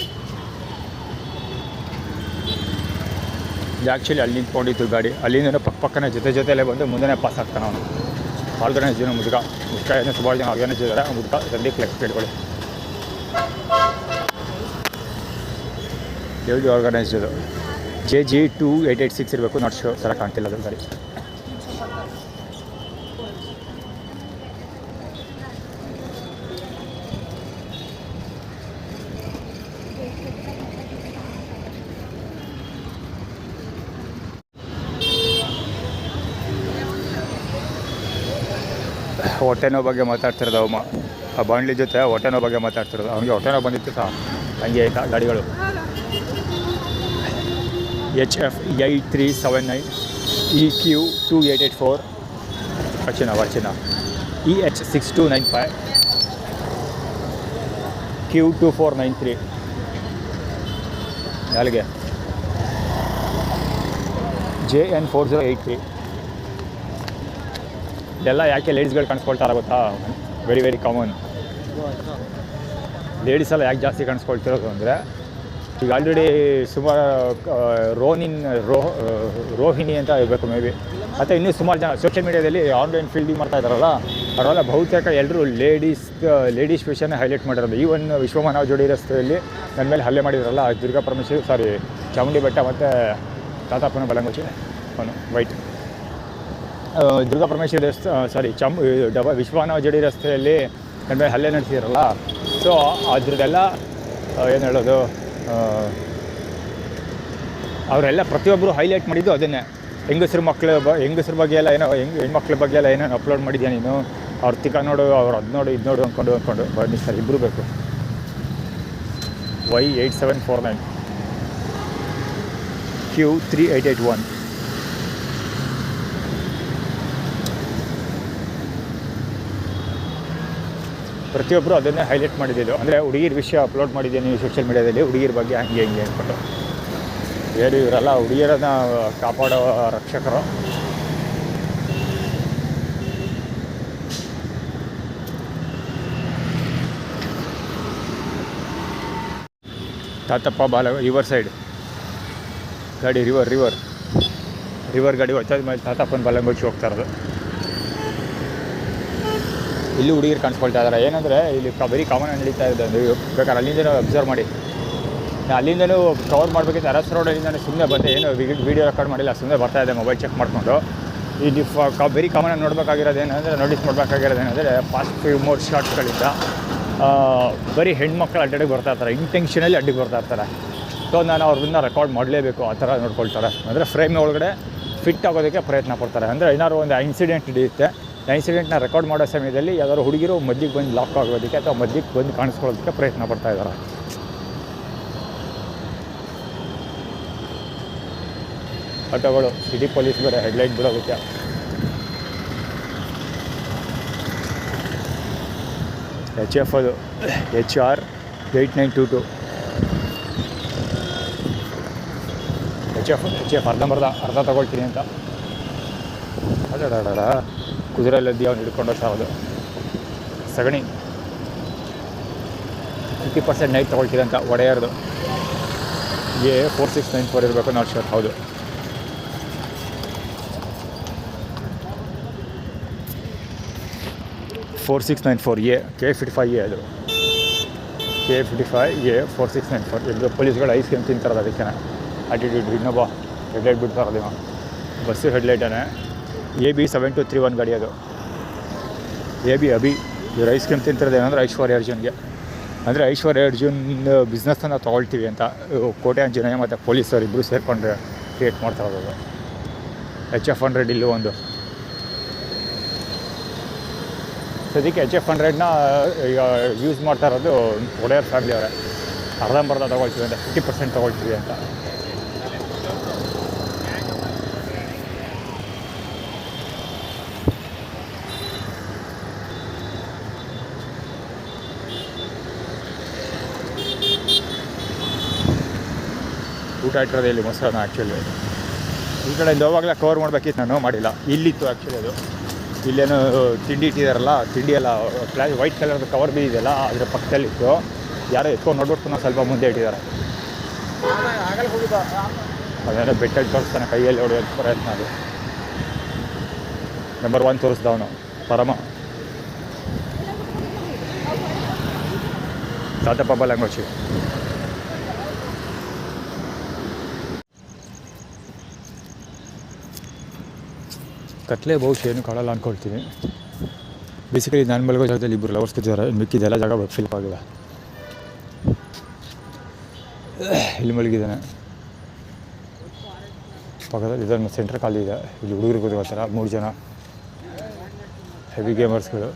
Speaker 1: ಆ್ಯಕ್ಚುಲಿ ಅಲ್ಲಿ ನಿಂತ್ಕೊಂಡಿತ್ತು ಗಾಡಿ. ಅಲ್ಲಿಂದ ಪಕ್ಕನೇ ಜೊತೆಲೇ ಬಂದು ಮುಂದೆ ಪಾಸ್ ಆಗ್ತಾನೆ ಅವನು. ಆರ್ಗನೈಸ್ ಜನ ಮುದುಕ ಏನೋ ಸುಮಾರು ಜನ ಆರ್ಗನೈಸ್ ಇದ್ದಾರೆ. ಮುದುಕ ಸದ್ಯಕ್ಕೆ ಲೆಕ್ಕ ಕೇಳ್ಕೊಳ್ಳಿ. ಯಾವುದು ಆರ್ಗನೈಸ್ ಇದು JG2886 ಇರಬೇಕು. ನಾಟ್ ಶೋರ್, ಸರ ಕಾಣ್ತಿಲ್ಲ ಅದು ಗಾಡಿ. ಹೊಟ್ಟೆ ನೋವು ಬಗ್ಗೆ ಮಾತಾಡ್ತಿರೋದು ಅವಮ್ಮ. ಆ ಬಾಂಡ್ಲಿ ಜೊತೆ ಹೊಟ್ಟೆ ನೋವು ಬಗ್ಗೆ ಮಾತಾಡ್ತಿರೋದು. ಅವನಿಗೆ ಹೊಟ್ಟೆ ನೋವು ಬಂದಿತ್ತು ಸಹ. ಹಂಗೆ ಆಯ್ತಾ ಗಾಡಿಗಳು. HF8379 EQ2884 ವರ್ಚಿನ EH6295 Q2493 ನಾಲ್ಗೆ JN4083. ಇದೆಲ್ಲ ಯಾಕೆ ಲೇಡೀಸ್ಗಳು ಕಾಣಿಸ್ಕೊಳ್ತಾರ ಗೊತ್ತಾ? Very common. ಲೇಡೀಸೆಲ್ಲ ಯಾಕೆ ಜಾಸ್ತಿ ಕಾಣಿಸ್ಕೊಳ್ತಿರೋದು ಅಂದರೆ, ಈಗ ಆಲ್ರೆಡಿ ಸುಮಾರು ರೋಹಿಣಿ ಅಂತ ಇರಬೇಕು ಮೇ ಬಿ, ಮತ್ತು ಇನ್ನೂ ಸುಮಾರು ಜನ ಸೋಷಿಯಲ್ ಮೀಡಿಯಾದಲ್ಲಿ ಆನ್ಲೈನ್ ಫೀಲ್ಡಿಂಗ್ ಮಾಡ್ತಾ ಇದ್ದಾರಲ್ಲ, ಅವರೆಲ್ಲ ಬಹುತೇಕ ಎಲ್ಲರೂ ಲೇಡೀಸ್ ವಿಷಯನೇ ಹೈಲೈಟ್ ಮಾಡಿರೋದು. ಈವನ್ ವಿಶ್ವಮಾನವ ಜೋಡಿ ರಸ್ತೆಯಲ್ಲಿ ನನ್ನ ಮೇಲೆ ಹಲ್ಲೆ ಮಾಡಿದ್ರಲ್ಲ ದುರ್ಗಾ ಪರಮೇಶ್ವರಿ ಚಾಮುಂಡಿ ಬೆಟ್ಟ ಮತ್ತು ತಾತಾಪನ ಬಲಂಗೋಚಿ ಅವನು ವೈಟ್ ದುರ್ಗಾ ಪರಮೇಶ್ವರಿ ವಿಶ್ವಮಾನವ ಜೋಡಿ ರಸ್ತೆಯಲ್ಲಿ ನನ್ನ ಮೇಲೆ ಹಲ್ಲೆ ನಡೆಸಿದ್ರಲ್ಲ. ಸೊ ಅದ್ರದ್ದೆಲ್ಲ ಏನು ಹೇಳೋದು, ಅವರೆಲ್ಲ ಪ್ರತಿಯೊಬ್ಬರು ಹೈಲೈಟ್ ಮಾಡಿದ್ದು ಅದನ್ನೇ. ಹೆಂಗಸ್ರ ಬಗ್ಗೆ ಎಲ್ಲ ಏನೋ ಹೆಣ್ಮಕ್ಳ ಬಗ್ಗೆ ಎಲ್ಲ ಏನೇನು ಅಪ್ಲೋಡ್ ಮಾಡಿದ್ಯಾ ನೀನು, ಅವ್ರ ತಿಕ್ಕ ನೋಡು, ಅವ್ರು ಅದು ನೋಡು ಇದು ನೋಡು ಅಂದ್ಕೊಂಡು ಬನ್ನಿ ಸರ್ ಇಬ್ಬರು ಬೇಕು. Y8749 Q3881 ಪ್ರತಿಯೊಬ್ಬರು ಅದನ್ನೇ ಹೈಲೈಟ್ ಮಾಡಿದ್ದು. ಅಂದರೆ ಹುಡುಗಿರ ವಿಷಯ ಅಪ್ಲೋಡ್ ಮಾಡಿದ್ದೆ ನೀವು ಸೋಷಿಯಲ್ ಮೀಡಿಯಾದಲ್ಲಿ, ಹುಡುಗಿರ ಬಗ್ಗೆ ಹಂಗೆ ಅಂದ್ಕೊಂಡು. ಏನು ಇವರೆಲ್ಲ ಹುಡುಗಿಯರನ್ನು ಕಾಪಾಡೋ ರಕ್ಷಕರು. ತಾತಪ್ಪ ರಿವರ್ ಸೈಡ್ ಗಾಡಿ ರಿವರ್ ಗಾಡಿ ಹೋಗ್ತಾ ಮೇಲೆ ತಾತಪ್ಪನ ಬಾಲಂಗೋಚಿ ಹೋಗ್ತಾ ಇರೋದು. ಇಲ್ಲಿ ಹುಡುಗಿರು ಕಾಣಿಸ್ಕೊಳ್ತಾ ಇದ್ದಾರೆ. ಏನಂದರೆ ಇಲ್ಲಿ ಬರೀ ಕಾಮನ್ ನಡೀತಾ ಇದೆ. ನೀವು ಬೇಕಾದ್ರೆ ಅಲ್ಲಿಂದನೂ ಅಬ್ಸರ್ವ್ ಮಾಡಿ. ಅಲ್ಲಿಂದನೂ ಕವರ್ ಮಾಡಬೇಕಿತ್ತು. ಅರಸ್ ರೋಡಲ್ಲಿಂದಲೂ ಸುಮ್ಮನೆ ಬಂದೆ, ಏನು ವೀಡಿಯೋ ರೆಕಾರ್ಡ್ ಮಾಡಿಲ್ಲ, ಸುಮ್ಮನೆ ಬರ್ತಾಯಿದ್ದೆ ಮೊಬೈಲ್ ಚೆಕ್ ಮಾಡಿಕೊಂಡು. ಇಲ್ಲಿ ಬರೀ ಕಾಮನ್ ನೋಡಬೇಕಾಗಿರೋದೇನೆಂದರೆ ನೋಡಬೇಕಾಗಿರೋದೇನೆಂದರೆ ಫಾಸ್ಟ್ ಫ್ಯೂ ಮೋರ್ ಶಾರ್ಟ್ಸ್ಗಳಿಂದ ಬರೀ ಹೆಣ್ಮಕ್ಳು ಅಡ್ಡಿಗೆ ಬರ್ತಾ ಇರ್ತಾರೆ, ಇಂಟೆನ್ಷನಲ್ಲಿ ಅಡ್ಡಿಗೆ ಬರ್ತಾ ಇರ್ತಾರೆ. ಸೊ ನಾನು ಅವ್ರನ್ನ ರೆಕಾರ್ಡ್ ಮಾಡಲೇಬೇಕು ಆ ಥರ ನೋಡ್ಕೊಳ್ತಾರೆ. ಅಂದರೆ ಫ್ರೇಮ್ ಒಳಗಡೆ ಫಿಟ್ ಆಗೋದಕ್ಕೆ ಪ್ರಯತ್ನ ಪಡ್ತಾರೆ. ಅಂದರೆ ಏನಾದ್ರು ಒಂದು ಇನ್ಸಿಡೆಂಟ್ ನಡೆಯುತ್ತೆ, ಆ ಇನ್ಸಿಡೆಂಟ್ನ ರೆಕಾರ್ಡ್ ಮಾಡೋ ಸಮಯದಲ್ಲಿ ಯಾವ್ದಾದ್ರು ಹುಡುಗಿರು ಮಧ್ಯಕ್ಕೆ ಬಂದು ಲಾಕ್ ಆಗೋದಕ್ಕೆ ಅಥವಾ ಮಧ್ಯಕ್ಕೆ ಬಂದು ಕಾಣಿಸ್ಕೊಳ್ಳೋದಕ್ಕೆ ಪ್ರಯತ್ನ ಪಡ್ತಾ ಇದ್ದಾರೆ. ಆಟೋಗಳು ಸಿಟಿ ಪೊಲೀಸ್ ಬೇರೆ ಹೆಡ್ಲೈಟ್ ಬಿಡೋದಕ್ಕೆ. HF ಅದು HR 8922 HF ಅರ್ಧ ತಗೊಳ್ತೀನಿ ಅಂತ. ಅದಾಡ ಕುದುರೆಲದ್ದಿ ಅವ್ನು ಹಿಡ್ಕೊಂಡು ಹೋಗ್ತಾರೋದು. ಸಗಣಿ 50% ನೈಟ್ ತೊಗೊಳ್ತೀನಿ ಅಂತ ಒಡೆಯರ್ದು. A4694 ಇರಬೇಕು, ನಾಟ್ ಶೋರ್. ಹೌದು, A4694 K55A ಅದು K55A 4694. ಇಬ್ಬರು ಪೊಲೀಸ್ಗಳು ಐಸ್ ಕ್ರೀಮ್ ತಿಂತಾರದು. ಅದಕ್ಕೆ ಆಟಿಟ್ಯೂಡ್ ಇನ್ನೊಬ್ಬ ಹೆಡ್ಲೈಟ್ ಬಿಡ್ತಾರದು. ಬಸ್ಸು ಹೆಡ್ಲೈಟೇ AB7231 ಗಾಡಿ ಅದು. ಅಭಿ ಇವ್ರು ಐಸ್ ಕ್ರೀಮ್ ತಿಂತಿರೋದು ಏನಂದ್ರೆ ಐಶ್ವರ್ಯ ಅರ್ಜುನ್ಗೆ. ಅಂದರೆ ಐಶ್ವರ್ಯ ಅರ್ಜುನ್ ಬಿಸ್ನೆಸ್ಸನ್ನು ತೊಗೊಳ್ತೀವಿ ಅಂತ ಕೋಟೆ ಆಂಜನೇಯ ಮತ್ತು ಪೊಲೀಸರು ಇಬ್ಬರು ಸೇರಿಕೊಂಡು ಕ್ರಿಯೇಟ್ ಮಾಡ್ತಾ ಇರೋದು. HF100 ಇಲ್ಲೂ ಒಂದು. ಸದ್ಯಕ್ಕೆ HF100ನ ಈಗ ಯೂಸ್ ಮಾಡ್ತಾ ಇರೋದು ಒಡೆಯರ್ ಫ್ಯಾಮಿಲಿ ಅವರೇ. ಅರ್ಧಂಬರ್ಧ ತೊಗೊಳ್ತೀವಿ ಅಂತ, 50% ತೊಗೊಳ್ತೀವಿ ಅಂತ. ಊಟ ಇಟ್ಟಿರೋದು ಇಲ್ಲಿ ಮೊಸರನ್ನ. ಆ್ಯಕ್ಚುಲಿ ಈ ಕಡೆಯಿಂದ ಹೋವಾಗಲೇ ಕವರ್ ಮಾಡಬೇಕಿತ್ತು, ನಾನು ಮಾಡಿಲ್ಲ. ಇಲ್ಲಿತ್ತು ಆ್ಯಕ್ಚುಲಿ ಅದು. ಇಲ್ಲೇನು ತಿಂಡಿ ಇಟ್ಟಿದ್ದಾರಲ್ಲ, ತಿಂಡಿ ಎಲ್ಲ ವೈಟ್ ಕಲರ್ದು ಕವರ್ ಬಿದ್ದಿದೆಯಲ್ಲ, ಅದರ ಪಕ್ಕದಲ್ಲಿತ್ತು. ಯಾರೋ ಎತ್ಕೊಂಡು ನೋಡ್ಬಿಟ್ಟು ನಾವು ಸ್ವಲ್ಪ ಮುಂದೆ ಇಟ್ಟಿದ್ದಾರೆ. ಅದೇನೋ ಬೆಟ್ಟಲ್ಲಿ ತೋರಿಸ್ತಾನೆ, ಕೈಯಲ್ಲಿ ಹೊಡೆಯೋದು ಪ್ರಯತ್ನ. ಅದು ನಂಬರ್ 1 ತೋರಿಸ್ದವನು ಪರಮ ತಾತಪ್ಪ ಬಾಲಂಗೋಚಿ. ಕತ್ಲೆ ಬಹುಶಃ ಏನು ಕಾಣಲ್ಲ ಅಂದ್ಕೊಳ್ತೀನಿ. ಬೇಸಿಕಲಿ ನಾನು ಮಲಗೋ ಜಾಗದಲ್ಲಿ ಇಬ್ಬರು ಲವರ್ಸ್ ಕೂತಿದ್ದಾರೆ. ಮಿಕ್ಕಿದೆಲ್ಲ ಜಾಗ ಫಿಲ್ಪ್ ಆಗಿದೆ. ಇಲ್ಲಿ ಮಲಗಿದ್ದಾನೆ. ಪಕ್ಕದಲ್ಲಿ ಇದನ್ನು ಸೆಂಟ್ರ್ ಖಾಲಿ ಇದೆ. ಇಲ್ಲಿ ಹುಡುಗರು ಕೂತ್ಕೊಳ್ತಾರೆ 3 ಜನ ಹೆವಿ ಗೇಮರ್ಸ್ಗಳು.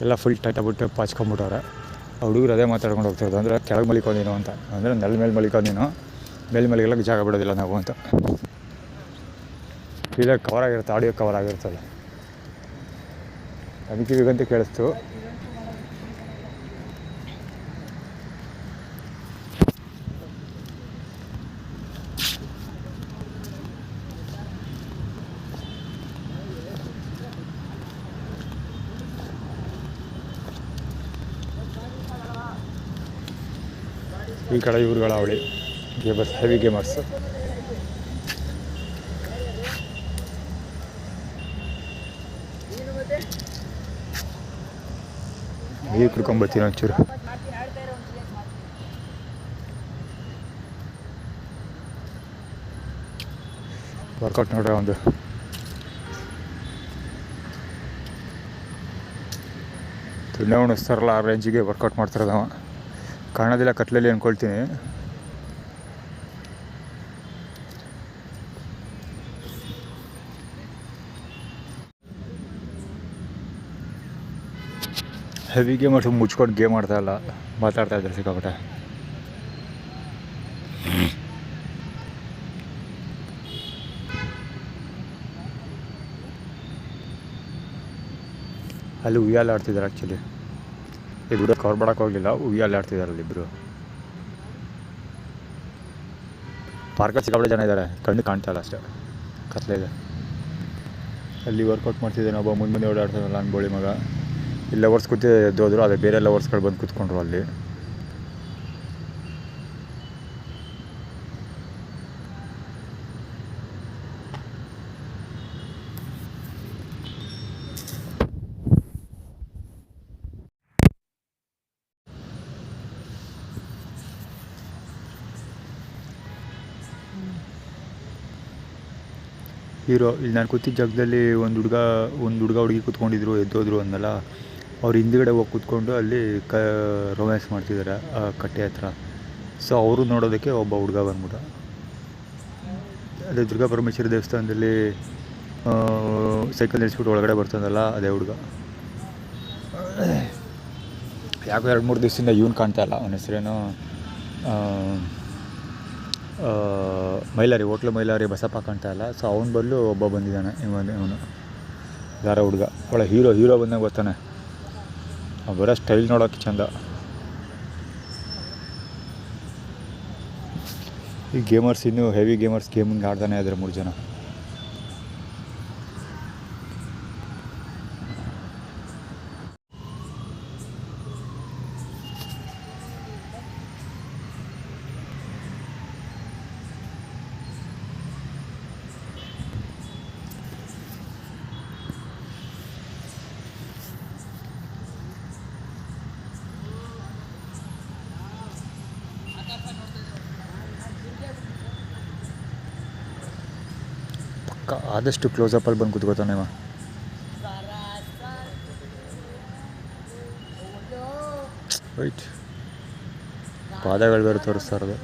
Speaker 1: ಎಲ್ಲ ಫುಲ್ ಟೈಟ್ ಆಗ್ಬಿಟ್ಟು ಪಾಚ್ಕೊಂಬಿಟ್ಟವ್ರೆ. ಆ ಹುಡುಗರು ಅದೇ ಮಾತಾಡ್ಕೊಂಡು ಹೋಗ್ತಿರೋದು. ಅಂದರೆ ಕೆಳಗೆ ಮಲಿಕೊಂಡೀನು ಅಂತ, ಅಂದರೆ ನೆಲ ಮೇಲೆ ಮಲಿಕೊಂಡೀನು, ಮೇಲೆ ಮಲಿಗೆಲ್ಲ ಜಾಗ ಬಿಡೋದಿಲ್ಲ ನಾವು ಅಂತ. ಇಲ್ಲ ಕವರ್ ಆಗಿರುತ್ತೆ, ಆಡಿಯೋ ಕವರ್ ಆಗಿರ್ತದೆ. ಅದಕ್ಕೆ ಈಗಂತ ಕೇಳಿಸ್ತು. ಈ ಕಡೆ ಇವ್ರುಗಳ ಅವಳಿ ಗೇಮರ್ಸ್, ಹೆವಿ ಗೇಮರ್ಸ್. ನೀರು ಕುಡ್ಕೊಂಬತ್ತೀನಿ ಒಂಚೂರು. ವರ್ಕೌಟ್ ನೋಡ್ರೆ ಒಂದು ತುಣ್ಣೆ ಉಣಿಸ್ತಾರಲ್ಲ ಆ ರೇಂಜಿಗೆ ವರ್ಕೌಟ್ ಮಾಡ್ತಿರೋದವ. ಕಾಣೋದಿಲ್ಲ ಕತ್ಲಲ್ಲಿ ಅಂದ್ಕೊಳ್ತೀನಿ. ಹೆವಿ ಗೇಮ್ ಆಡ್ಸೋ ಮುಚ್ಕೊಂಡು ಗೇಮ್ ಆಡ್ತಾಯಿಲ್ಲ, ಮಾತಾಡ್ತಾ ಇದ್ದಾರೆ ಸಿಕ್ಕಾಪಟ್ಟೆ. ಅಲ್ಲಿ ಉಯ್ಯಾಲೆ ಆಡ್ತಿದ್ದಾರೆ ಆ್ಯಕ್ಚುಲಿ. ಇಬ್ಬರು ಕವರ್ ಮಾಡೋಕ್ಕೆ ಹೋಗಲಿಲ್ಲ, ಉಯ್ಯಾಲೆ ಆಡ್ತಿದ್ದಾರೆ ಅಲ್ಲಿಬ್ಬರು. ಪಾರ್ಕಲ್ಲಿ ಸಿಕ್ಕಾಪಟ್ಟೆ ಜನ ಇದ್ದಾರೆ, ಕಣ್ಣು ಕಾಣ್ತಾ ಇಲ್ಲ ಅಷ್ಟೇ, ಕತ್ಲೆ ಇದೆ. ಅಲ್ಲಿ ವರ್ಕೌಟ್ ಮಾಡ್ತಿದ್ದಾನೆ ಒಬ್ಬ, ಮುಂದೆ ಓಡಾಡ್ತಾನಲ್ಲ ಅನ್ಬೋಳಿ ಮಗ. ಇಲ್ಲಿ ಲವರ್ಸ್ ಕೂತಿದ್ದೋದ್ರು, ಅದೇ ಬೇರೆ ಲವರ್ಸ್ಗಳು ಬಂದು ಕೂತ್ಕೊಂಡ್ರು ಅಲ್ಲಿ. ಹೀರೋ ಇಲ್ಲಿ ನಾನು ಕೂತಿದ್ದ ಜಾಗದಲ್ಲಿ ಒಂದು ಹುಡುಗ ಹುಡುಗಿ ಕೂತ್ಕೊಂಡಿದ್ರು, ಎದ್ದೋದ್ರು ಅಂದಲ್ಲ. ಅವ್ರು ಹಿಂದುಗಡೆ ಹೋಗಿ ಕೂತ್ಕೊಂಡು ಅಲ್ಲಿ ರೊಮ್ಯಾನ್ಸ್ ಮಾಡ್ತಿದ್ದಾರೆ ಆ ಕಟ್ಟೆ ಹತ್ರ. ಸೊ ಅವರು ನೋಡೋದಕ್ಕೆ ಒಬ್ಬ ಹುಡುಗ ಬಂದ್ಬಿಟ್ಟ. ಅದೇ ದುರ್ಗಾ ಪರಮೇಶ್ವರಿ ದೇವಸ್ಥಾನದಲ್ಲಿ ಸೈಕಲ್ ನಿಲ್ಲಿಸ್ಬಿಟ್ಟು ಒಳಗಡೆ ಬರ್ತದಲ್ಲ, ಅದೇ ಹುಡುಗ. ಯಾಕೋ 2-3 ದಿವಸದಿಂದ ಇವನು ಕಾಣ್ತಾ ಇಲ್ಲ. ಅವನ ಹೆಸರೇನು ಮೈಲಾರಿ, ಹೋಟ್ಲು ಮೈಲಾರಿ ಬಸಪ್ಪ ಕಾಣ್ತಾ ಇಲ್ಲ. ಸೊ ಅವ್ನ ಬದಲು ಒಬ್ಬ ಬಂದಿದ್ದಾನೆ. ಇವನು ಯಾರೋ ಹುಡುಗ, ಒಳ್ಳೆ ಹೀರೋ ಬಂದಾಗ ಬರ್ತಾನೆ. ಬರೋ ಸ್ಟೈಲ್ ನೋಡೋಕ್ಕೆ ಚೆಂದ. ಈ ಗೇಮರ್ಸ್ ಇನ್ನೂ ಹೆವಿ ಗೇಮರ್ಸ್ ಗೇಮಿಂಗ್ ಆಡ್ತಾನೆ ಇದ್ದಾರೆ 3 ಜನ. ಆದಷ್ಟು ಕ್ಲೋಸಪ್ಪಲ್ಲಿ ಬಂದು ಕೂತ್ಕೋತಾನೆ ಇವ. ರೈಟ್, ಪಾದಗಳು ಬೇರೆ ತೋರಿಸ್ತಾ ಇರೋದು.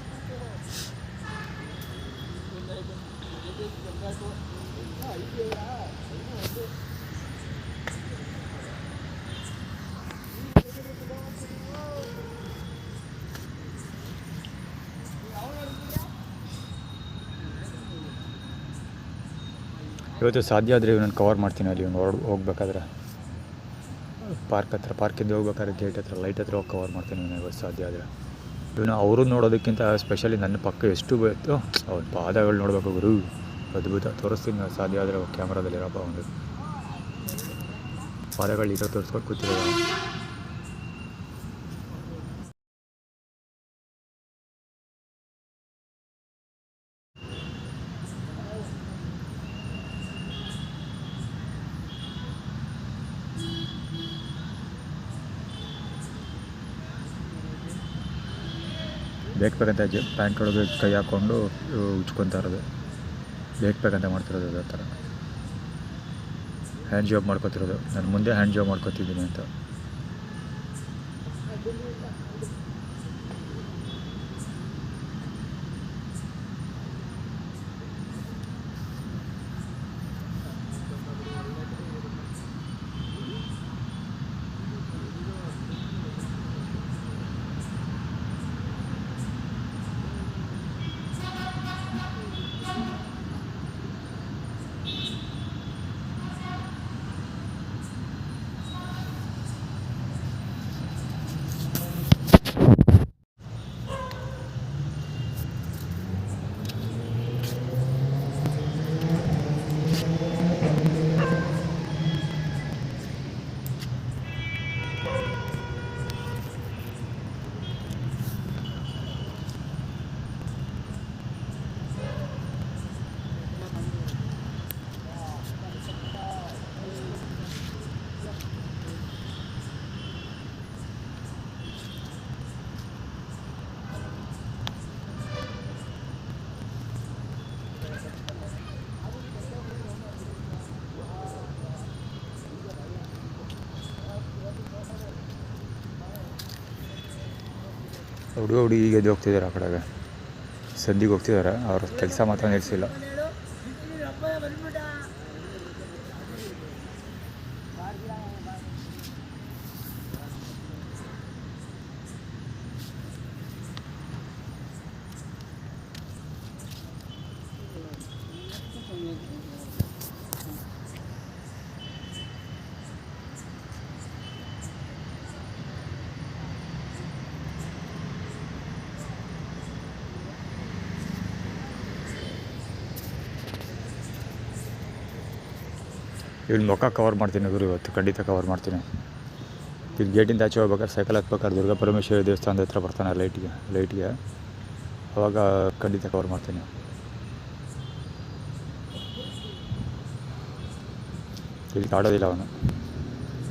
Speaker 1: ಇವತ್ತು ಸಾಧ್ಯ ಆದರೆ ಇವನನ್ನು ಕವರ್ ಮಾಡ್ತೀನಿ. ಅಲ್ಲಿ ಇವನು ಹೋಗ್ಬೇಕಾದ್ರೆ ಪಾರ್ಕ್ ಹತ್ರ, ಪಾರ್ಕಿಂದ ಹೋಗ್ಬೇಕಾದ್ರೆ ಗೇಟ್ ಹತ್ರ, ಲೈಟ್ ಹತ್ರ ಹೋಗಿ ಕವರ್ ಮಾಡ್ತೀನಿ ಇವತ್ತು ಸಾಧ್ಯ ಆದರೆ. ಇವನು ಅವರು ನೋಡೋದಕ್ಕಿಂತ ಸ್ಪೆಷಲಿ ನನ್ನ ಪಕ್ಕ ಎಷ್ಟು ಬೇಕು ಅವ್ರ ಪಾದಗಳು ನೋಡಬೇಕು ಗುರು, ಅದ್ಭುತ. ತೋರಿಸ್ತೀನಿ ಸಾಧ್ಯ ಆದರೆ ಕ್ಯಾಮ್ರಾದಲ್ಲಿರಪ್ಪ. ಒಂದು ಪಾದಗಳು ಈಗ ತೋರಿಸ್ಕೊಂಡು ಕೂತಿರೋದು. ಬೇಕಂತ ಪ್ಯಾಂಟ್ ಒಳಗೆ ಕೈ ಹಾಕ್ಕೊಂಡು ಉಚ್ಕೊತಾ ಇರೋದು, ಬೇಕಂತ ಮಾಡ್ತಿರೋದು. ಅದೇ ಥರ ಹ್ಯಾಂಡ್ ಜಾಬ್ ಮಾಡ್ಕೊತಿರೋದು. ನಾನು ಮುಂದೆ ಹ್ಯಾಂಡ್ ಜಾಬ್ ಮಾಡ್ಕೊತಿದ್ದೀನಿ ಅಂತ. ಹುಡುಗಿ ಈಗ ಎದ್ದು ಹೋಗ್ತಿದ್ದಾರೆ ಆ ಕಡೆಗೆ, ಸಂಧಿಗೆ ಹೋಗ್ತಿದ್ದಾರೆ. ಅವ್ರ ಕೆಲಸ ಮಾತ್ರ ನಿಲ್ಲಿಸಿಲ್ಲ. ಇಲ್ಲಿ ಮುಖ ಕವರ್ ಮಾಡ್ತೀನಿ ಗುರು, ಇವತ್ತು ಖಂಡಿತ ಕವರ್ ಮಾಡ್ತೀನಿ. ಇಲ್ಲಿ ಗೇಟಿಂದ ಆಚೆ ಹೋಗ್ಬೇಕಾದ್ರೆ ಸೈಕಲ್ ಹತ್ಬೇಕಾದ್ರೆ ದುರ್ಗಾ ಪರಮೇಶ್ವರಿ ದೇವಸ್ಥಾನದ ಹತ್ರ ಬರ್ತಾನೆ ಲೈಟ್ಗೆ ಅವಾಗ ಖಂಡಿತ ಕವರ್ ಮಾಡ್ತೀನಿ. ಇಲ್ಲಿ ಆಡೋದಿಲ್ಲ, ಅವನು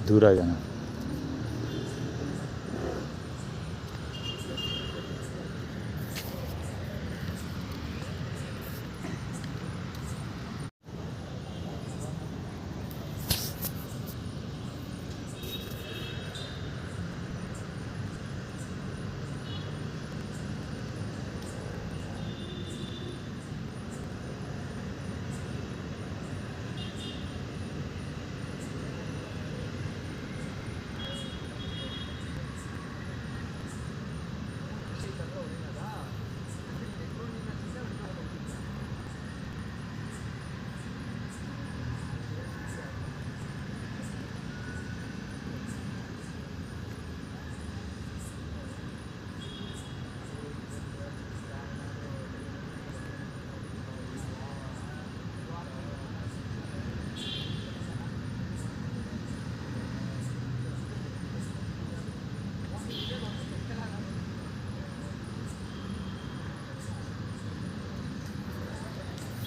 Speaker 1: ದೂರ ಇದ್ದಾನೆ.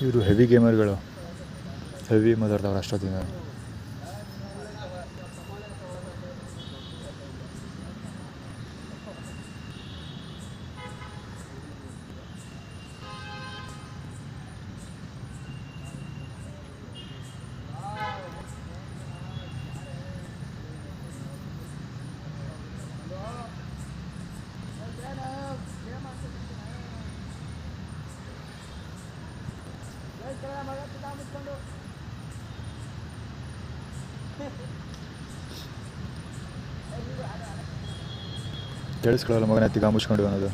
Speaker 1: ಇವರು ಹೆವಿ ಗೇಮರ್ಗಳು, ಹೆವಿ ಮಾತಾಡ್ತವ್ರು ಅಷ್ಟೊತ್ತಿನ. ಕೇಳಿಸ್ಕೊಳ್ಳಲ್ಲ ಮಗನ, ತಿಗ ಮುಚ್ಕೊಂಡು ಅನ್ನೋದು.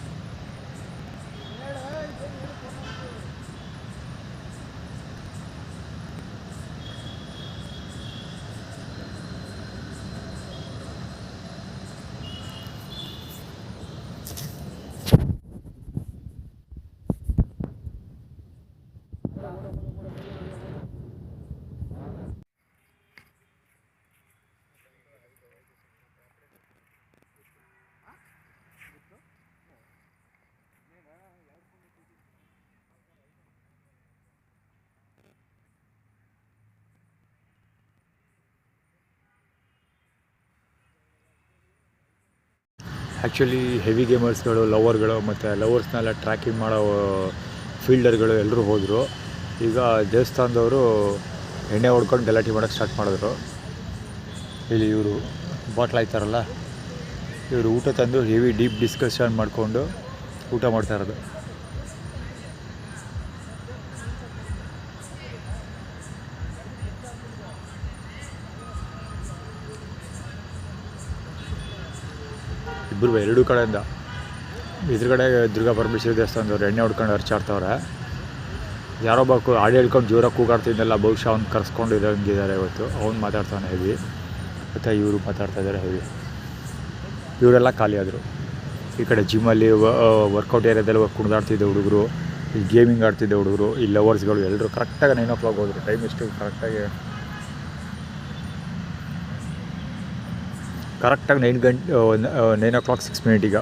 Speaker 1: ಆ್ಯಕ್ಚುಲಿ ಹೆವಿ ಗೇಮರ್ಸ್ಗಳು, ಲವರ್ಗಳು ಮತ್ತು ಲವರ್ಸ್ನೆಲ್ಲ ಟ್ರ್ಯಾಕಿಂಗ್ ಮಾಡೋ ಫೀಲ್ಡರ್ಗಳು ಎಲ್ಲರೂ ಹೋದರು. ಈಗ ದೇವಸ್ಥಾನದವರು ಎಣ್ಣೆ ಹೊಡ್ಕೊಂಡು ಗಲಾಟೆ ಮಾಡೋಕ್ಕೆ ಸ್ಟಾರ್ಟ್ ಮಾಡಿದ್ರು. ಇಲ್ಲಿ ಇವರು ಬಾಟ್ಲ್ ಆಯ್ತಾರಲ್ಲ, ಇವರು ಊಟ ತಂದು ಹೆವಿ ಡೀಪ್ ಡಿಸ್ಕಷನ್ ಮಾಡಿಕೊಂಡು ಊಟ ಮಾಡ್ತಾಯಿರೋದು. ಇಬ್ಬರು ಎರಡೂ ಕಡೆಯಿಂದ. ಇದ್ರಗಡೆ ದುರ್ಗಾ ಪರಮೇಶ್ವರಿ ದೇವಸ್ಥಾನದವ್ರು ಎಣ್ಣೆ ಹೊಡ್ಕೊಂಡು ಅರ್ಚಾಡ್ತವ್ರೆ. ಯಾರೊಬ್ಬ ಹಾಡು ಹೇಳ್ಕೊಂಡು ಜೋರಾಗಿ ಕೂಗಾಡ್ತಿದ್ದೆಲ್ಲ, ಬಹುಶಃ ಅವ್ನು ಕರ್ಸ್ಕೊಂಡು ಇರೋಂಗಿದ್ದಾರೆ ಇವತ್ತು. ಅವ್ನು ಮಾತಾಡ್ತಾನೆ ಹೆವಿ, ಮತ್ತು ಇವರು ಮಾತಾಡ್ತಾಯಿದ್ದಾರೆ ಹೆವಿ. ಇವರೆಲ್ಲ ಖಾಲಿ ಆದರು. ಈ ಕಡೆ ಜಿಮ್ಮಲ್ಲಿ ವರ್ಕೌಟ್ ಏರಿಯಾದಲ್ಲಿ ಕುಣಿದಾಡ್ತಿದ್ದ ಹುಡುಗರು, ಇಲ್ಲಿ ಗೇಮಿಂಗ್ ಆಡ್ತಿದ್ದ ಹುಡುಗರು, ಈ ಲವರ್ಸ್ಗಳು ಎಲ್ಲರೂ ಕರೆಕ್ಟಾಗಿ 9 o'clock ಹೋದರು. ಟೈಮ್ ಎಷ್ಟು ಕರೆಕ್ಟಾಗಿ 9 o'clock 6 minutes. ಈಗ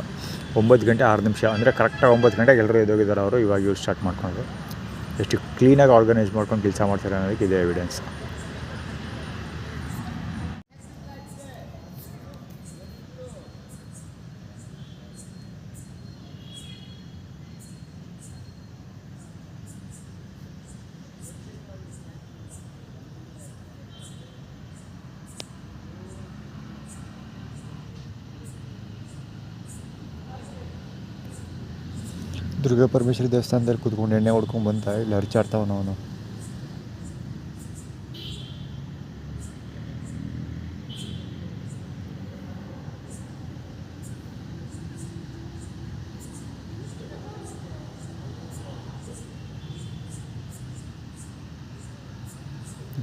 Speaker 1: 9 ಗಂಟೆ 6 ನಿಮಿಷ, ಅಂದರೆ ಕರೆಕ್ಟಾಗಿ 9 ಗಂಟೆಗೆ ಎಲ್ಲರೂ ಎದ್ದೋಗಿದ್ದಾರೆ ಅವರು. ಇವಾಗ ಇವ್ರು ಸ್ಟಾರ್ಟ್ ಮಾಡ್ಕೊಂಡು ಎಷ್ಟು ಕ್ಲೀನಾಗಿ ಆರ್ಗನೈಸ್ ಮಾಡ್ಕೊಂಡು ಕೆಲಸ ಮಾಡ್ತಾರೆ ಅನ್ನೋದಕ್ಕೆ ಇದೇ ಎವಿಡೆನ್ಸ್.
Speaker 4: ದುರ್ಗಾ ಪರಮೇಶ್ವರಿ ದೇವಸ್ಥಾನದಲ್ಲಿ ಕೂತ್ಕೊಂಡು ಎಣ್ಣೆ ಹೊಡ್ಕೊಂಡು ಬಂತ ಇಲ್ಲಿ ಹರ್ಚಾಡ್ತಾವನ ಅವನು.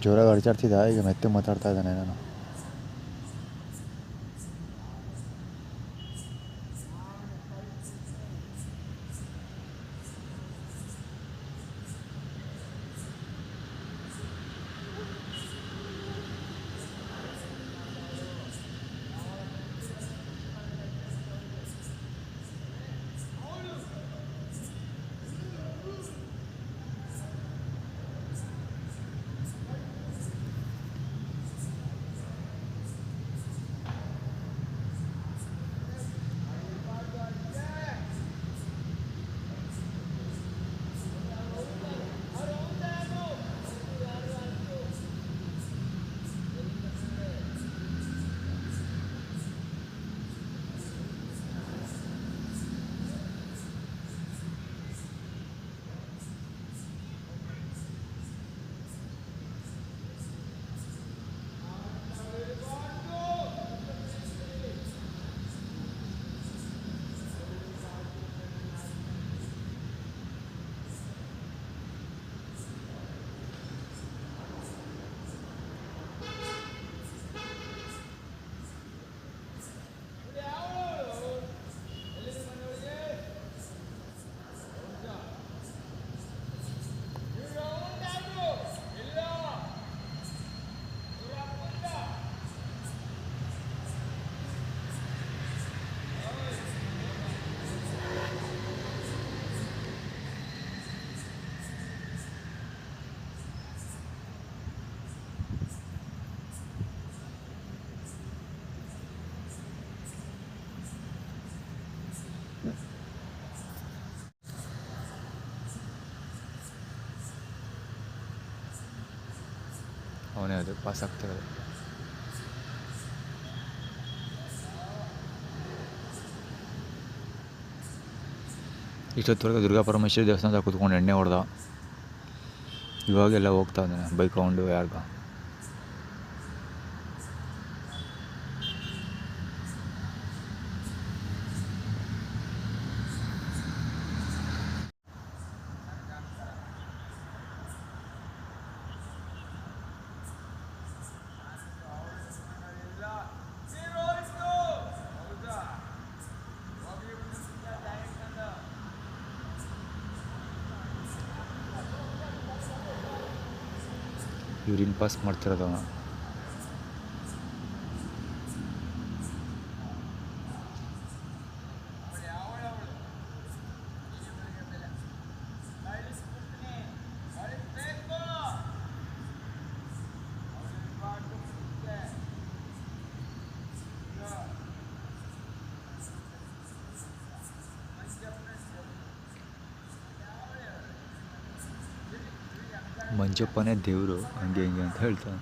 Speaker 4: ಜೋರಾಗಿ ಹರ್ಚಾಡ್ತಿದ್ದ, ಈಗ ಮೆತ್ತೆ ಮಾತಾಡ್ತಾ ಇದ್ದಾನೆ ನಾನು. ಅವನೇ ಅದು ಪಾಸ್ ಆಗ್ತಿರೋದು. ಇಷ್ಟೊತ್ತವರೆಗೆ ದುರ್ಗಾ ಪರಮೇಶ್ವರಿ ದೇವಸ್ಥಾನದಾಗ ಕೂತ್ಕೊಂಡು ಎಣ್ಣೆ ಹೊಡೆದ. ಇವಾಗೆಲ್ಲ ಹೋಗ್ತಾ ಇದ್ದಾನೆ ಬೈಕ್ ತಗೊಂಡು ಯಾರ್ಗ. Urine pass ಮಾಡ್ತಿರೋದವ. ಮಂಜಪ್ಪನೇ ದೇವರು ಹಂಗೆ ಹಿಂಗೆ ಅಂತ ಹೇಳ್ತಾನೆ.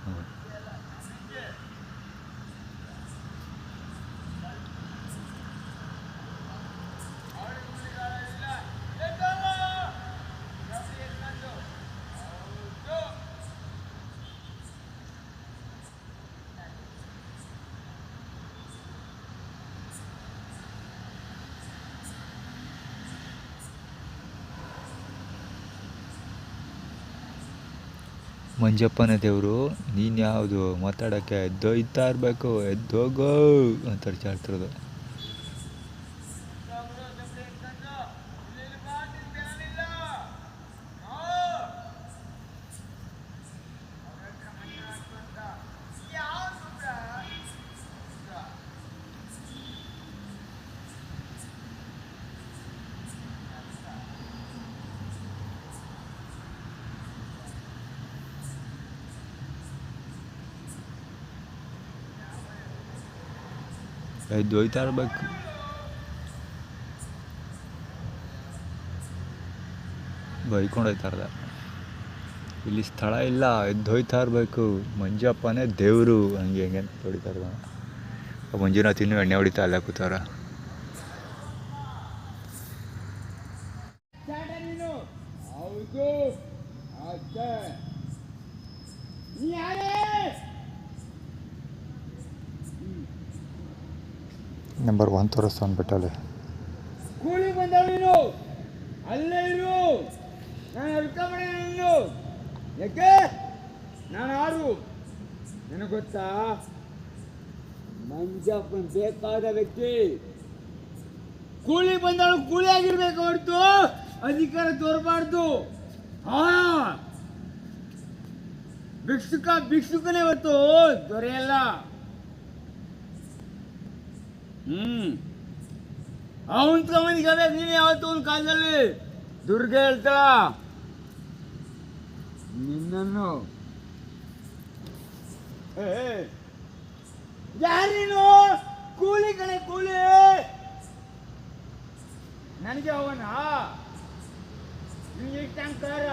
Speaker 4: ಮಂಜಪ್ಪನೇ ದೇವರು, ನೀನು ಯಾವುದು ಮಾತಾಡೋಕ್ಕೆ ಎದ್ದೊಯ್ತಾ ಇರಬೇಕು, ಎದ್ದೋಗೋ ಅಂತ ಹೇಳ್ತಿರೋದು. ಎದ್ದೊಯ್ತಾ ಇರಬೇಕು. ಬೈಕೊಂಡು ಹೋಯ್ತಾ ಇರ್ದ. ಇಲ್ಲಿ ಸ್ಥಳ ಇಲ್ಲ, ಎದ್ದೊಯ್ತಾ ಇರಬೇಕು, ಮಂಜಪ್ಪನೇ ದೇವರು ಹಂಗೆ ಹೆಂಗೆ ಅಂತ ಹೊಡಿತಾ ಇರ್ದ. ಮಂಜುನಾಥ್ ಇನ್ನೂ ಎಣ್ಣೆ ಹೊಡಿತಾ ಅಲ್ಲೇ ಕೂತವ್ರ.
Speaker 5: ನೀನು ಹೌದು ಅಷ್ಟೇ ನೀ ಯಾರೇ
Speaker 4: ನಂಬರ್ 1 ತೋರಿಸ್ತು ಅಂದ್ಬಿಟ್ಟಲ್ಲಿ.
Speaker 5: ಕೂಲಿ ಬಂದವ ನೀನು ಅಲ್ಲೇ ಇರು ನಾನು ಅಳ್ಕೊಂಬೇಡ ನೀನು ಯಾಕೆ ನಾನು ಯಾರು ನನಗೆ ಗೊತ್ತಾ ಮಂಜಪ್ಪನ್ ಬೇಕಾದ ವ್ಯಕ್ತಿ ಕೂಲಿ ಬಂದವಳು ಕೂಲಿ ಆಗಿರ್ಬೇಕು ಹೊರತು ಅಧಿಕಾರ ತೋರಬಾರ್ದು. ಹಾ ಭಿಕ್ಷುಕನೇ ಹೊತ್ತು ದೊರೆಯಲ್ಲ. ಅವನ್ ತಗೊಂಡಿಗೆ ನೀನು ಯಾವತ್ತು ಒಂದು ಕಾಲದಲ್ಲಿ ದುರ್ಗ ಹೇಳ್ತಾಳ ನಿನ್ನನ್ನು. ಯಾರೇನು ಕೂಲಿ ಕಣೆ ಕೂಲಿ ನನಗೆ ಅವನ ನಿನಗೆ ಟಂಕಾರ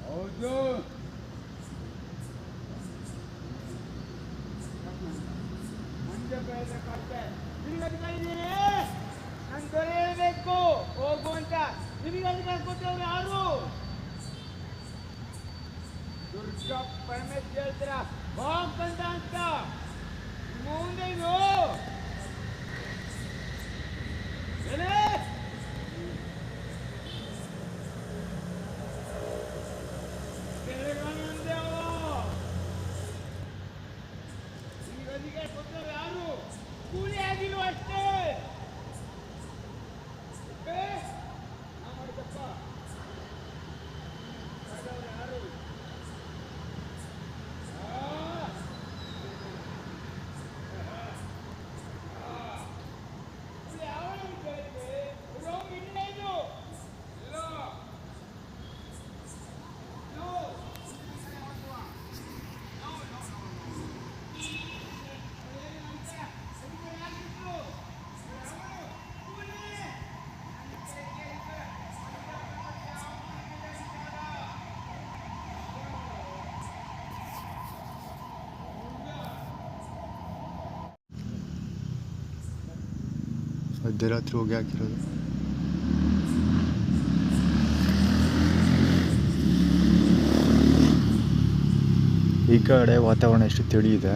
Speaker 5: ಹೌದು ನಾನು ದೊರೆಯಬೇಕು ಹೋಗು ಅಂತ ನಿಮಗೆ ಅಧಿಕಾರ ಕೊಟ್ಟವ್ರು ಯಾರು? ದುರ್ಗ ಪರಮೇಶ್ ಹೇಳ್ತೀರ ಹೋಗ್ಬಂದ ಅಂತ ಮುಂದೆ ಇದು ಏನೇ ನಿಮಗೆ ಅಧಿಕಾರ ಕೊಟ್ಟವ್ರು ಯಾರು? ಕೂಲಿ ಆಗಿಲ್ವ ಅಷ್ಟೇ.
Speaker 4: ಮಧ್ಯರಾತ್ರಿ ಹೋಗಿ ಹಾಕಿರೋದು. ಈ ಕಡೆ ವಾತಾವರಣ ಎಷ್ಟು ತಿಳಿ ಇದೆ,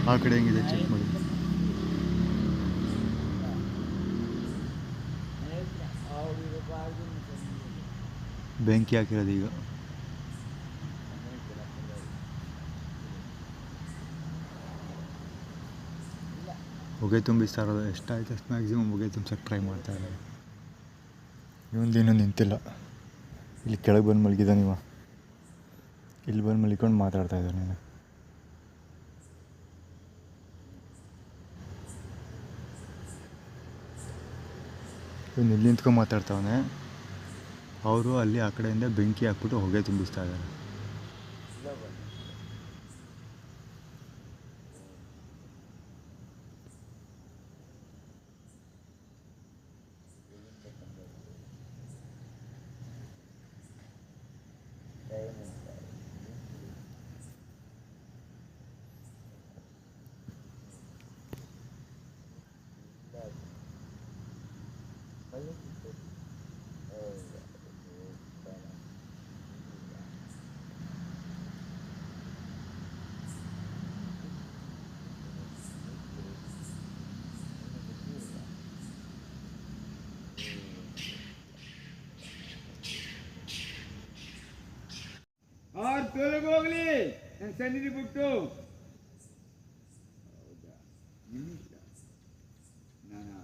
Speaker 4: ಆ ಕಡೆ ಹೆಂಗಿದೆ ಚೆಕ್ ಮಾಡಿ. ಬೆಂಕಿ ಹಾಕಿರೋದು ಈಗ. ಹೊಗೆ ತುಂಬಿಸ್ತಾ ಇರೋದು. ಎಷ್ಟಾಯ್ತು ಅಷ್ಟು ಮ್ಯಾಕ್ಸಿಮಮ್ ಹೊಗೆ ತುಂಬಿಸೋಕೆ ಟ್ರೈ ಮಾಡ್ತಾ ಇದ್ದಾರೆ. ಇನ್ನೂ ನಿಂತಿಲ್ಲ. ಇಲ್ಲಿ ಕೆಳಗೆ ಬಂದು ಮಲಗಿದ ನೀವು, ಇಲ್ಲಿ ಬಂದು ಮಲ್ಕೊಂಡು ಮಾತಾಡ್ತಾ ಇದ್ದಾರೆ. ನೀನು ಇವನು ಇಲ್ಲಿ ನಿಂತ್ಕೊಂಡು ಮಾತಾಡ್ತಾವನೆ, ಅವರು ಅಲ್ಲಿ ಆ ಕಡೆಯಿಂದ ಬೆಂಕಿ ಹಾಕ್ಬಿಟ್ಟು ಹೊಗೆ ತುಂಬಿಸ್ತಾ ಇದ್ದಾರೆ.
Speaker 5: ಅವ್ರು ತೊಲಗೋಗ್ಲಿ ನನ್ನ ಸನ್ನಿಧಿ ಬಿಟ್ಟು. ಹೌದಾ ನಿಮಿಷ ನಾನು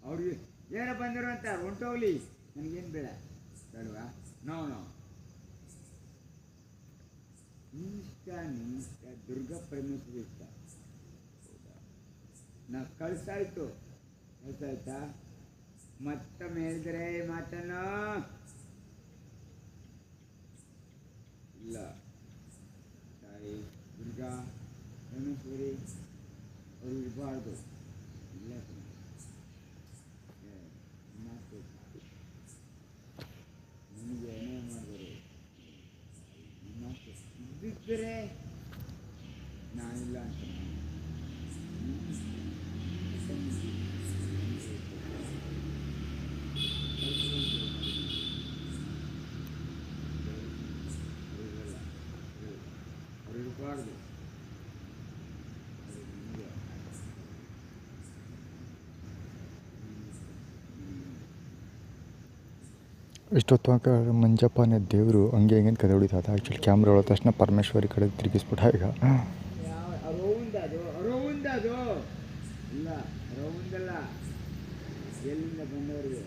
Speaker 5: ಅವ್ರಿಗೆ ಏನೋ ಬಂದರು ಅಂತ ಹೊಂಟೋಗ್ಲಿ, ನನಗೇನು ಬೇಡ ಬೇಡವಾ? ನೋ ನಿಮಿಷ ದುರ್ಗಾ ಪರಮೇಶ್ವರ ಇಷ್ಟ. ಹೌದಾ ನಾ ಕಳ್ಸಾಯ್ತಾ? ಮತ್ತೊಮ್ಮೆ ಹೇಳಿದರೆ ಮಾತನ್ನು ಇಲ್ಲ. ತಾಯಿ ದುರ್ಗಾ ಪರಮೇಶ್ವರಿ ಅವರು ಇರಬಾರ್ದು. ಇಲ್ಲ ನನಗೆ ಏನೇ ಮಾಡಿದರು ಇದ್ದಿದ್ದರೆ ನಾನಿಲ್ಲ ಅಂತ
Speaker 4: ಇಷ್ಟೊತ್ತು ತನಕ ಮಂಜಪ್ಪನೇ ದೇವರು ಹಂಗೆ ಹೆಂಗೆ ಕದೆ ಹೊಡಿತಾ ಆ್ಯಕ್ಚುಲಿ ಕ್ಯಾಮ್ರಾ ಹೊಳ ತಕ್ಷಣ ಪರಮೇಶ್ವರಿ ಕಡೆ ತಿರುಗಿಸ್ಬಿಟ್ಟ ಈಗ
Speaker 5: ಅರೌಂದದು ಇಲ್ಲ ರೌಂದಲ್ಲ ಎಲ್ಲಿಂದ ಬಂದವರಿಗೆ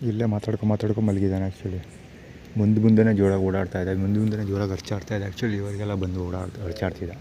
Speaker 4: ಇಲ್ಲೇ ಮಾತಾಡ್ಕೊ ಮಲಗಿದ್ದಾನೆ ಆ್ಯಕ್ಚುಲಿ ಮುಂದೆ ಮುಂದೆನೇ ಜೋರಾಗಿ ಓಡಾಡ್ತಾ ಇದೆ ಮುಂದೆ ಮುಂದೆನೇ ಜೋರಾಗಿ ಅರ್ಚಾಡ್ತಾ ಇದೆ ಆ್ಯಕ್ಚುಲಿ ಇವರಿಗೆಲ್ಲ ಬಂದು ಅರ್ಚಾಡ್ತಿದ್ದ